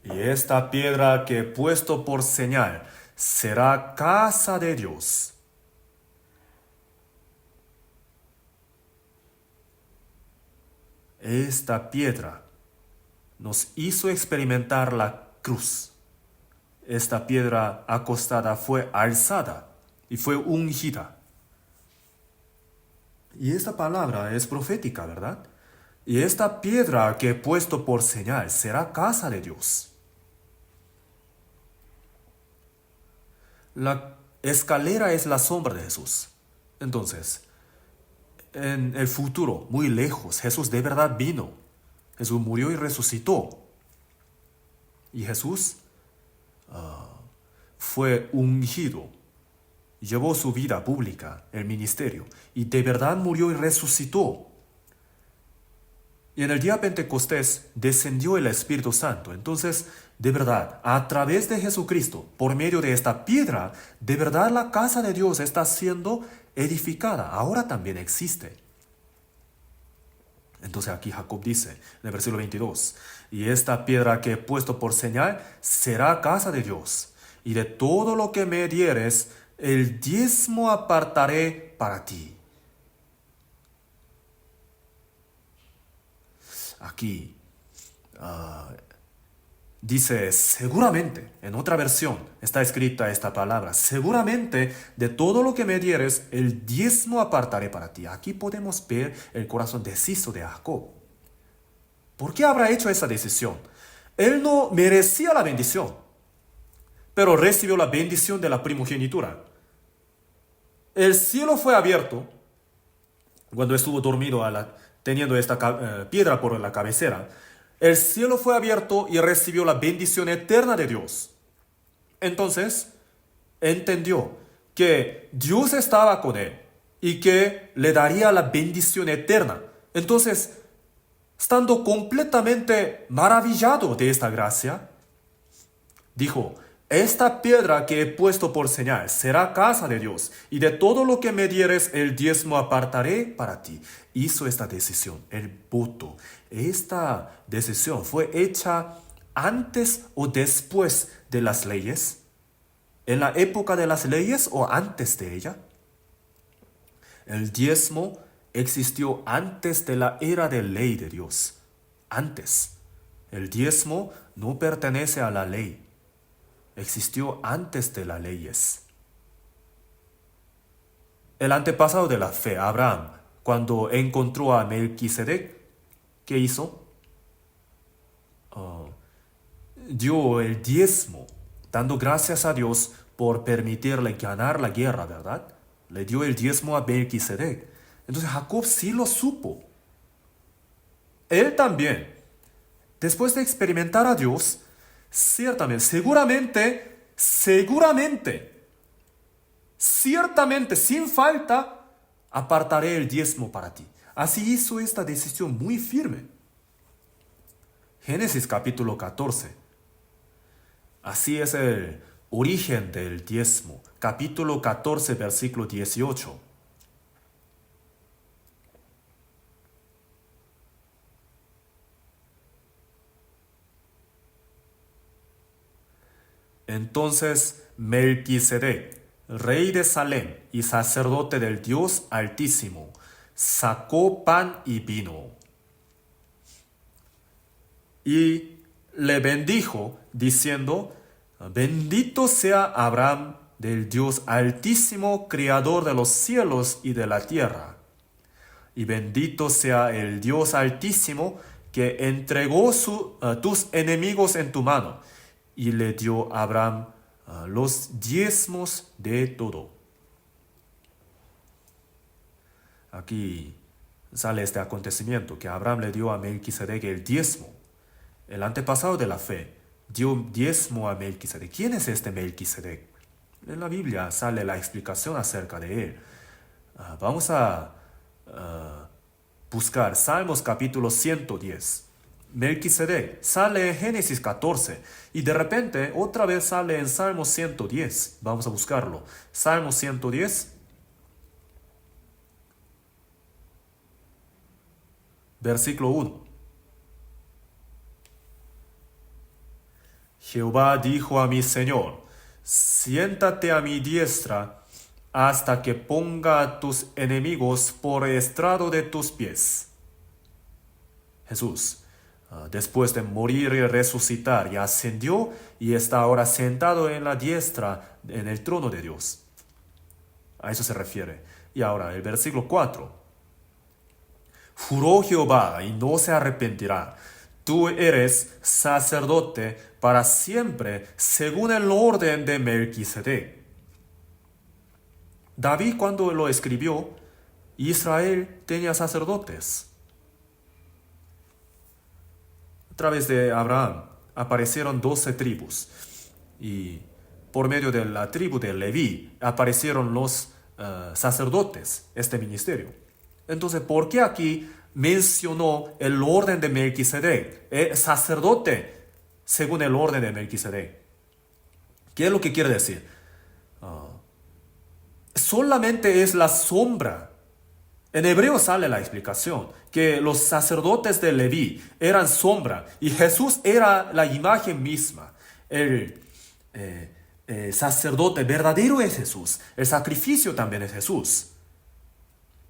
Y esta piedra que he puesto por señal será casa de Dios. Esta piedra nos hizo experimentar la cruz. Esta piedra acostada fue alzada y fue ungida. Y esta palabra es profética, ¿verdad? Y esta piedra que he puesto por señal será casa de Dios. La escalera es la sombra de Jesús. Entonces, en el futuro, muy lejos, Jesús de verdad vino. Jesús murió y resucitó. Y Jesús fue ungido. Llevó su vida pública, el ministerio. Y de verdad murió y resucitó. Y en el día Pentecostés descendió el Espíritu Santo. Entonces, de verdad, a través de Jesucristo, por medio de esta piedra, de verdad la casa de Dios está siendo edificada. Ahora también existe. Entonces aquí Jacob dice, en el versículo 22, y esta piedra que he puesto por señal será casa de Dios, y de todo lo que me dieres, el diezmo apartaré para ti. Aquí dice seguramente, en otra versión está escrita esta palabra, seguramente de todo lo que me dieres, el diezmo apartaré para ti. Aquí podemos ver el corazón deciso de Jacob. ¿Por qué habrá hecho esa decisión? Él no merecía la bendición, pero recibió la bendición de la primogenitura. El cielo fue abierto cuando estuvo dormido teniendo esta piedra por la cabecera. El cielo fue abierto y recibió la bendición eterna de Dios. Entonces, entendió que Dios estaba con él y que le daría la bendición eterna. Entonces, estando completamente maravillado de esta gracia, dijo, esta piedra que he puesto por señal será casa de Dios, y de todo lo que me dieres el diezmo apartaré para ti. Hizo esta decisión, el voto. Esta decisión fue hecha antes o después de las leyes, en la época de las leyes o antes de ella. El diezmo existió antes de la era de ley de Dios. Antes. El diezmo no pertenece a la ley. Existió antes de las leyes. El antepasado de la fe, Abraham, cuando encontró a Melquisedec, ¿qué hizo? Dio el diezmo, dando gracias a Dios por permitirle ganar la guerra, ¿verdad? Le dio el diezmo a Melquisedec. Entonces Jacob sí lo supo. Él también, después de experimentar a Dios, ciertamente, seguramente, ciertamente, sin falta, apartaré el diezmo para ti. Así hizo esta decisión muy firme. Génesis capítulo 14. Así es el origen del diezmo. Capítulo 14, versículo 18. Entonces Melquisedec, rey de Salem y sacerdote del Dios Altísimo, sacó pan y vino. Y le bendijo, diciendo: bendito sea Abraham del Dios Altísimo, creador de los cielos y de la tierra. Y bendito sea el Dios Altísimo, que entregó tus enemigos en tu mano, y le dio a Abraham los diezmos de todo. Aquí sale este acontecimiento, que Abraham le dio a Melquisedec el diezmo. El antepasado de la fe dio diezmo a Melquisedec. ¿Quién es este Melquisedec? En la Biblia sale la explicación acerca de él. Vamos a buscar Salmos capítulo 110. Melquisedec sale en Génesis 14 y de repente otra vez sale en Salmos 110. Vamos a buscarlo. Salmos 110, versículo 1. Jehová dijo a mi Señor: siéntate a mi diestra hasta que ponga a tus enemigos por estrado de tus pies. Jesús, después de morir y resucitar, ya ascendió y está ahora sentado en la diestra en el trono de Dios. A eso se refiere. Y ahora el versículo 4. Juró Jehová y no se arrepentirá: tú eres sacerdote para siempre, según el orden de Melquisedec. David, cuando lo escribió, Israel tenía sacerdotes. A través de Abraham aparecieron 12 tribus, y por medio de la tribu de Leví aparecieron los sacerdotes, este ministerio. Entonces, ¿por qué aquí mencionó el orden de Melquisedec? Sacerdote según el orden de Melquisedec. ¿Qué es lo que quiere decir? Solamente es la sombra. En hebreo sale la explicación, que los sacerdotes de Leví eran sombra y Jesús era la imagen misma. El sacerdote verdadero es Jesús. El sacrificio también es Jesús.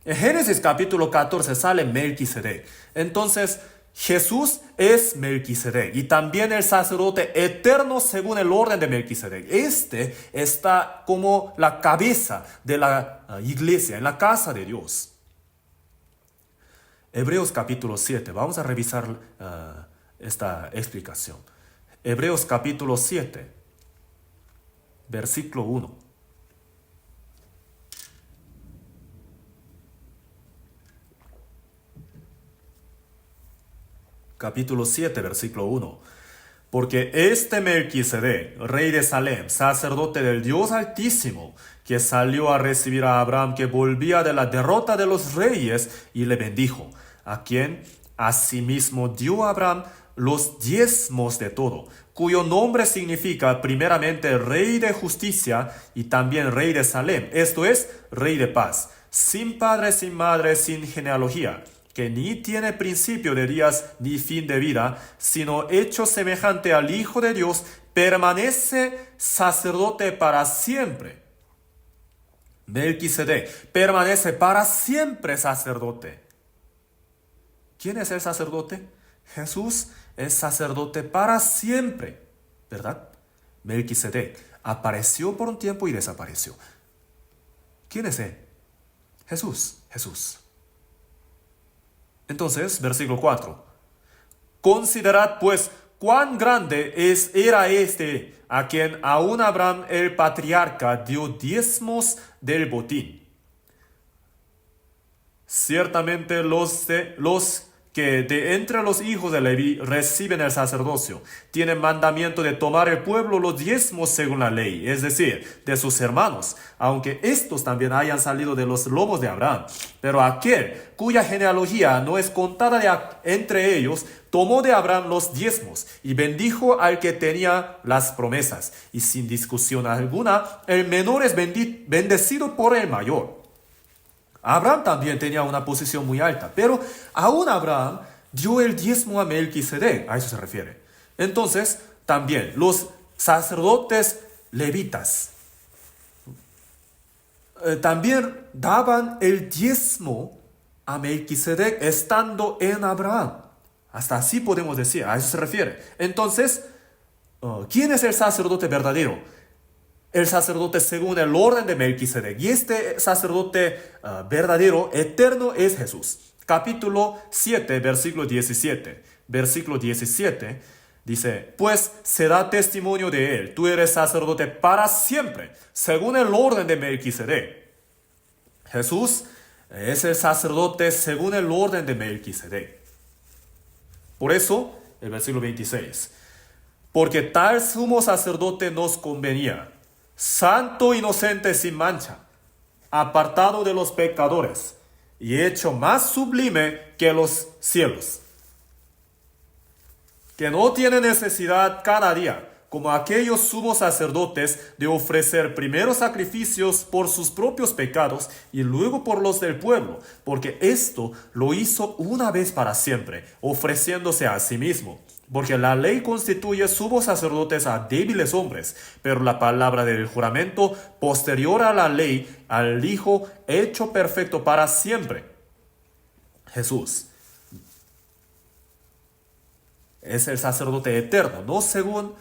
En Génesis capítulo 14 sale Melquisedec. Entonces, Jesús es Melquisedec y también el sacerdote eterno según el orden de Melquisedec. Este está como la cabeza de la iglesia, en la casa de Dios. Hebreos capítulo 7. Vamos a revisar esta explicación. Hebreos capítulo 7, versículo 1. Capítulo 7, versículo 1. Porque este Melquisedec, rey de Salem, sacerdote del Dios Altísimo, que salió a recibir a Abraham, que volvía de la derrota de los reyes, y le bendijo, a quien asimismo dio a Abraham los diezmos de todo, cuyo nombre significa primeramente rey de justicia y también rey de Salem, esto es, rey de paz, sin padre, sin madre, sin genealogía, que ni tiene principio de días ni fin de vida, sino hecho semejante al Hijo de Dios, permanece sacerdote para siempre. Melquisedec permanece para siempre sacerdote. ¿Quién es el sacerdote? Jesús es sacerdote para siempre, ¿verdad? Melquisedec apareció por un tiempo y desapareció. ¿Quién es él? Jesús. Entonces, versículo 4. Considerad pues cuán grande era este, a quien aún Abraham el patriarca dio diezmos del botín. Ciertamente los que de entre los hijos de Leví reciben el sacerdocio, tienen mandamiento de tomar el pueblo los diezmos según la ley, es decir, de sus hermanos, aunque estos también hayan salido de los lomos de Abraham. Pero aquel cuya genealogía no es contada entre ellos, tomó de Abraham los diezmos y bendijo al que tenía las promesas. Y sin discusión alguna, el menor es bendecido por el mayor. Abraham también tenía una posición muy alta, pero aún Abraham dio el diezmo a Melquisedec, a eso se refiere. Entonces, también los sacerdotes levitas también daban el diezmo a Melquisedec estando en Abraham. Hasta así podemos decir, a eso se refiere. Entonces, ¿quién es el sacerdote verdadero? El sacerdote según el orden de Melquisedec. Y este sacerdote verdadero, eterno, es Jesús. Capítulo 7, versículo 17. Versículo 17 dice, pues se da testimonio de él, tú eres sacerdote para siempre, según el orden de Melquisedec. Jesús es el sacerdote según el orden de Melquisedec. Por eso, el versículo 26, porque tal sumo sacerdote nos convenía, santo, inocente, sin mancha, apartado de los pecadores, y hecho más sublime que los cielos, que no tiene necesidad cada día, como aquellos sumos sacerdotes, de ofrecer primero sacrificios por sus propios pecados y luego por los del pueblo, porque esto lo hizo una vez para siempre, ofreciéndose a sí mismo. Porque la ley constituye sumos sacerdotes a débiles hombres, pero la palabra del juramento posterior a la ley, al Hijo hecho perfecto para siempre. Jesús es el sacerdote eterno, no según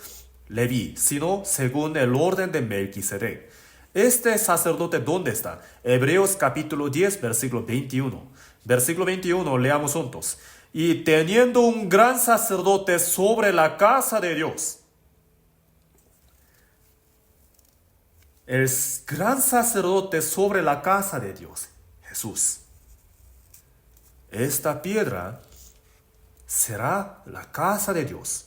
Leví, sino según el orden de Melquisedec. Este sacerdote, ¿dónde está? Hebreos capítulo 10, versículo 21. Versículo 21, leamos juntos. Y teniendo un gran sacerdote sobre la casa de Dios. El gran sacerdote sobre la casa de Dios, Jesús. Esta piedra será la casa de Dios.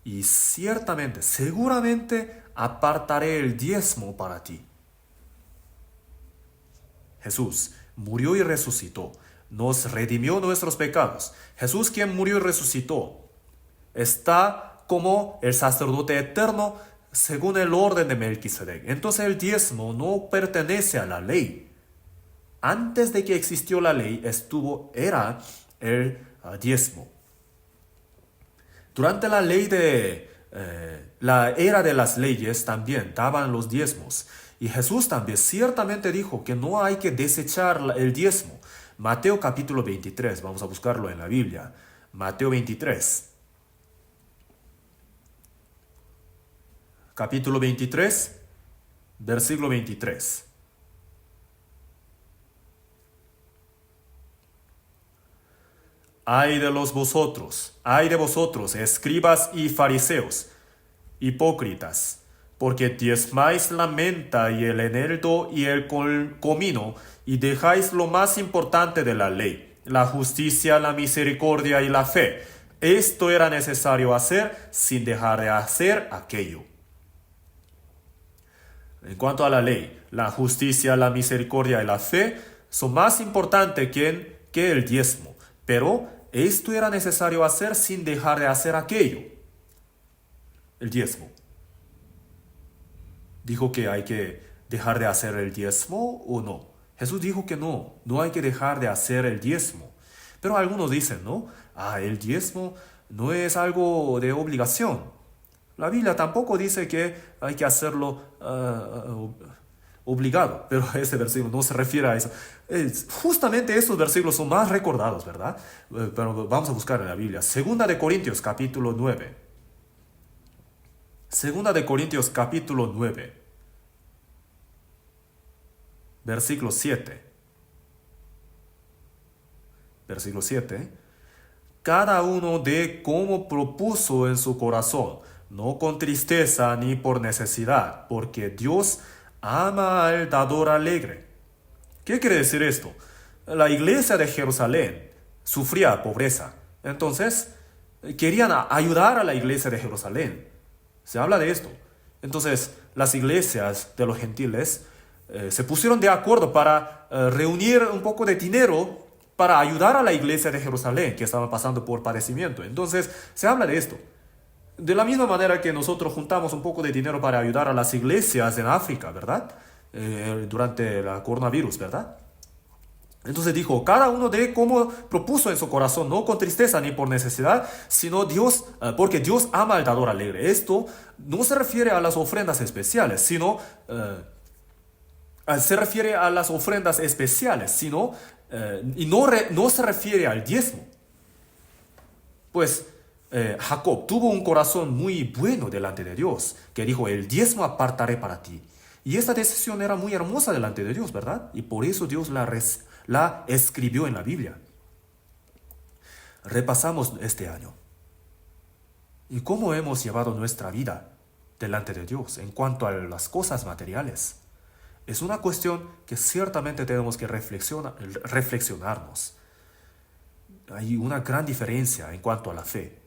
Y ciertamente, seguramente, apartaré el diezmo para ti. Jesús murió y resucitó. Nos redimió nuestros pecados. Jesús, quien murió y resucitó, está como el sacerdote eterno según el orden de Melquisedec. Entonces el diezmo no pertenece a la ley. Antes de que existió la ley, era el diezmo. Durante la ley la era de las leyes también daban los diezmos. Y Jesús también ciertamente dijo que no hay que desechar el diezmo. Mateo capítulo 23, vamos a buscarlo en la Biblia. Mateo 23. Capítulo 23, versículo 23. Ay de vosotros, escribas y fariseos, hipócritas, porque diezmáis la menta y el eneldo y el comino, y dejáis lo más importante de la ley, la justicia, la misericordia y la fe. Esto era necesario hacer sin dejar de hacer aquello. En cuanto a la ley, la justicia, la misericordia y la fe son más importantes que el diezmo, pero esto era necesario hacer sin dejar de hacer aquello. El diezmo. ¿Dijo que hay que dejar de hacer el diezmo o no? Jesús dijo que no hay que dejar de hacer el diezmo. Pero algunos dicen, ¿no? El diezmo no es algo de obligación. La Biblia tampoco dice que hay que hacerlo obligado, pero ese versículo no se refiere a eso. Justamente estos versículos son más recordados, ¿verdad? Pero vamos a buscar en la Biblia. Segunda de Corintios capítulo 9. Segunda de Corintios capítulo 9. Versículo 7. Versículo 7. Cada uno dé como propuso en su corazón, no con tristeza ni por necesidad, porque Dios ama al dador alegre. ¿Qué quiere decir esto? La iglesia de Jerusalén sufría pobreza. Entonces, querían ayudar a la iglesia de Jerusalén. Se habla de esto. Entonces, las iglesias de los gentiles se pusieron de acuerdo para reunir un poco de dinero para ayudar a la iglesia de Jerusalén, que estaba pasando por padecimiento. Entonces, se habla de esto. De la misma manera que nosotros juntamos un poco de dinero para ayudar a las iglesias en África, ¿verdad? Durante el coronavirus, ¿verdad? Entonces dijo, cada uno dé como propuso en su corazón, no con tristeza ni por necesidad, sino Dios, porque Dios ama al dador alegre. Esto no se refiere a las ofrendas especiales, sino se refiere a las ofrendas especiales, sino y no se refiere al diezmo. Pues Jacob tuvo un corazón muy bueno delante de Dios, que dijo, el diezmo apartaré para ti. Y esta decisión era muy hermosa delante de Dios, ¿verdad? Y por eso Dios la escribió en la Biblia. Repasamos este año. ¿Y cómo hemos llevado nuestra vida delante de Dios en cuanto a las cosas materiales? Es una cuestión que ciertamente tenemos que reflexionarnos. Hay una gran diferencia en cuanto a la fe.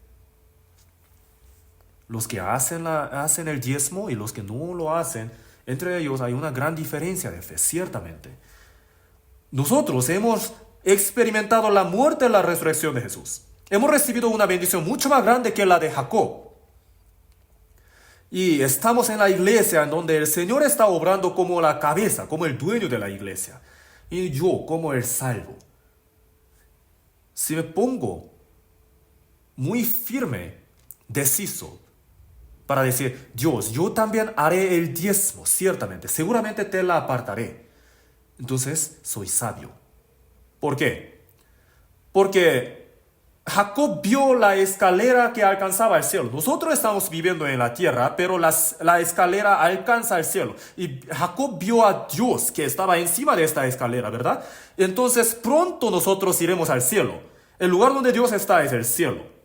Los que hacen el diezmo y los que no lo hacen, entre ellos hay una gran diferencia de fe, ciertamente. Nosotros hemos experimentado la muerte y la resurrección de Jesús. Hemos recibido una bendición mucho más grande que la de Jacob. Y estamos en la iglesia en donde el Señor está obrando como la cabeza, como el dueño de la iglesia. Y yo como el salvo. Si me pongo muy firme, deciso, para decir, Dios, yo también haré el diezmo, ciertamente, seguramente te la apartaré. Entonces, soy sabio. ¿Por qué? Porque Jacob vio la escalera que alcanzaba el cielo. Nosotros estamos viviendo en la tierra, pero la escalera alcanza el cielo. Y Jacob vio a Dios que estaba encima de esta escalera, ¿verdad? Entonces, pronto nosotros iremos al cielo. El lugar donde Dios está es el cielo.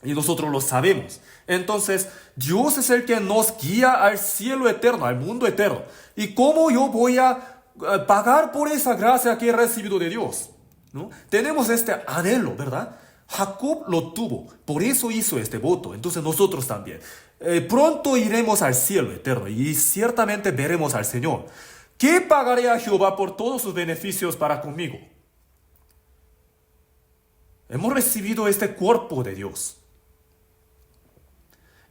Y nosotros lo sabemos. Entonces, Dios es el que nos guía al cielo eterno, al mundo eterno. ¿Y cómo yo voy a pagar por esa gracia que he recibido de Dios? ¿No? Tenemos este anhelo, ¿verdad? Jacob lo tuvo, por eso hizo este voto. Entonces nosotros también. Pronto iremos al cielo eterno y ciertamente veremos al Señor. ¿Qué pagaré a Jehová por todos sus beneficios para conmigo? Hemos recibido este cuerpo de Dios.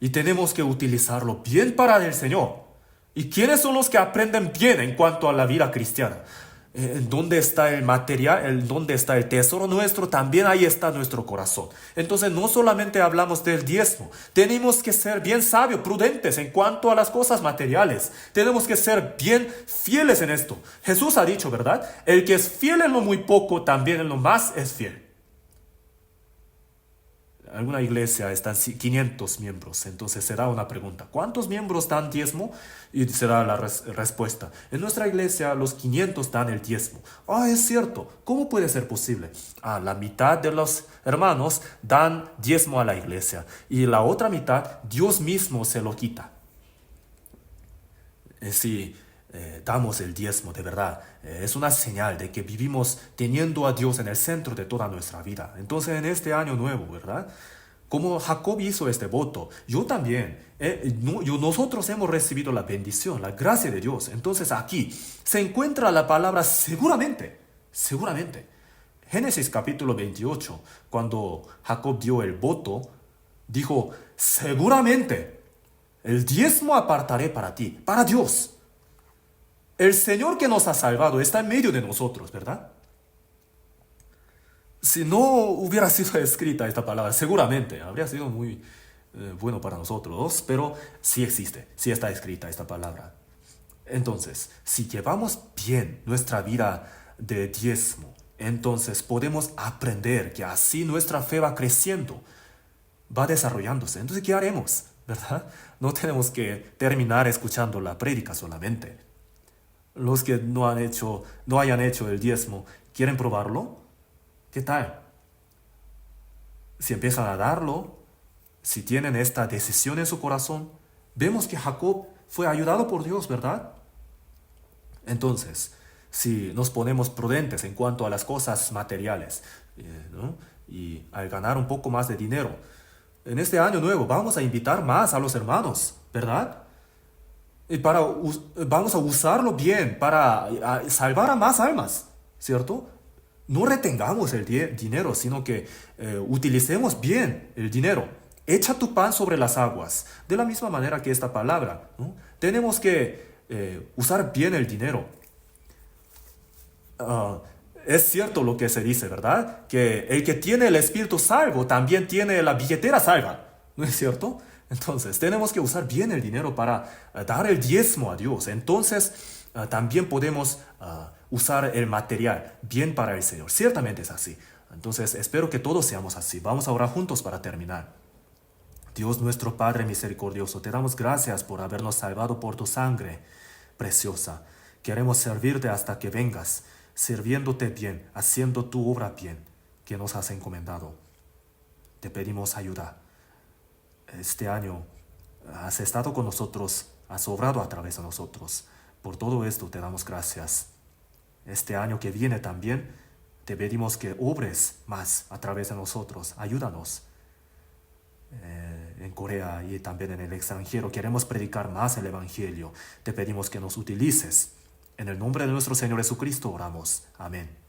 Y tenemos que utilizarlo bien para el Señor. ¿Y quiénes son los que aprenden bien en cuanto a la vida cristiana? ¿En dónde está el material? ¿En dónde está el tesoro nuestro? También ahí está nuestro corazón. Entonces no solamente hablamos del diezmo. Tenemos que ser bien sabios, prudentes en cuanto a las cosas materiales. Tenemos que ser bien fieles en esto. Jesús ha dicho, ¿verdad? El que es fiel en lo muy poco, también en lo más es fiel. Alguna iglesia están 500 miembros, entonces se da una pregunta, ¿cuántos miembros dan diezmo? Y se da la respuesta, en nuestra iglesia los 500 dan el diezmo. Es cierto, ¿cómo puede ser posible? La mitad de los hermanos dan diezmo a la iglesia y la otra mitad Dios mismo se lo quita. Si damos el diezmo de verdad, es una señal de que vivimos teniendo a Dios en el centro de toda nuestra vida. Entonces en este año nuevo, ¿verdad? Como Jacob hizo este voto, yo también, nosotros hemos recibido la bendición, la gracia de Dios. Entonces aquí se encuentra la palabra seguramente, seguramente. Génesis capítulo 28, cuando Jacob dio el voto, dijo, seguramente el diezmo apartaré para ti, para Dios. El Señor que nos ha salvado está en medio de nosotros, ¿verdad? Si no hubiera sido escrita esta palabra, seguramente habría sido muy bueno para nosotros, pero sí existe, sí está escrita esta palabra. Entonces, si llevamos bien nuestra vida de diezmo, entonces podemos aprender que así nuestra fe va creciendo, va desarrollándose. Entonces, ¿qué haremos? ¿Verdad? No tenemos que terminar escuchando la prédica solamente. Los que no hayan hecho el diezmo, ¿quieren probarlo? ¿Qué tal? Si empiezan a darlo, si tienen esta decisión en su corazón, vemos que Jacob fue ayudado por Dios, ¿verdad? Entonces, si nos ponemos prudentes en cuanto a las cosas materiales, ¿no? Y al ganar un poco más de dinero. En este año nuevo vamos a invitar más a los hermanos, ¿verdad? Vamos a usarlo bien para salvar a más almas, ¿cierto? No retengamos el dinero, sino que utilicemos bien el dinero. Echa tu pan sobre las aguas, de la misma manera que esta palabra, ¿no? Tenemos que usar bien el dinero. Ah, es cierto lo que se dice, ¿verdad? Que el que tiene el espíritu salvo también tiene la billetera salva, ¿no es cierto? Entonces, tenemos que usar bien el dinero para dar el diezmo a Dios. Entonces, también podemos usar el material bien para el Señor. Ciertamente es así. Entonces, espero que todos seamos así. Vamos a orar juntos para terminar. Dios nuestro Padre misericordioso, te damos gracias por habernos salvado por tu sangre preciosa. Queremos servirte hasta que vengas, sirviéndote bien, haciendo tu obra bien que nos has encomendado. Te pedimos ayuda. Este año has estado con nosotros, has obrado a través de nosotros. Por todo esto te damos gracias. Este año que viene también te pedimos que obres más a través de nosotros. Ayúdanos. En Corea y también en el extranjero queremos predicar más el Evangelio. Te pedimos que nos utilices. En el nombre de nuestro Señor Jesucristo oramos. Amén.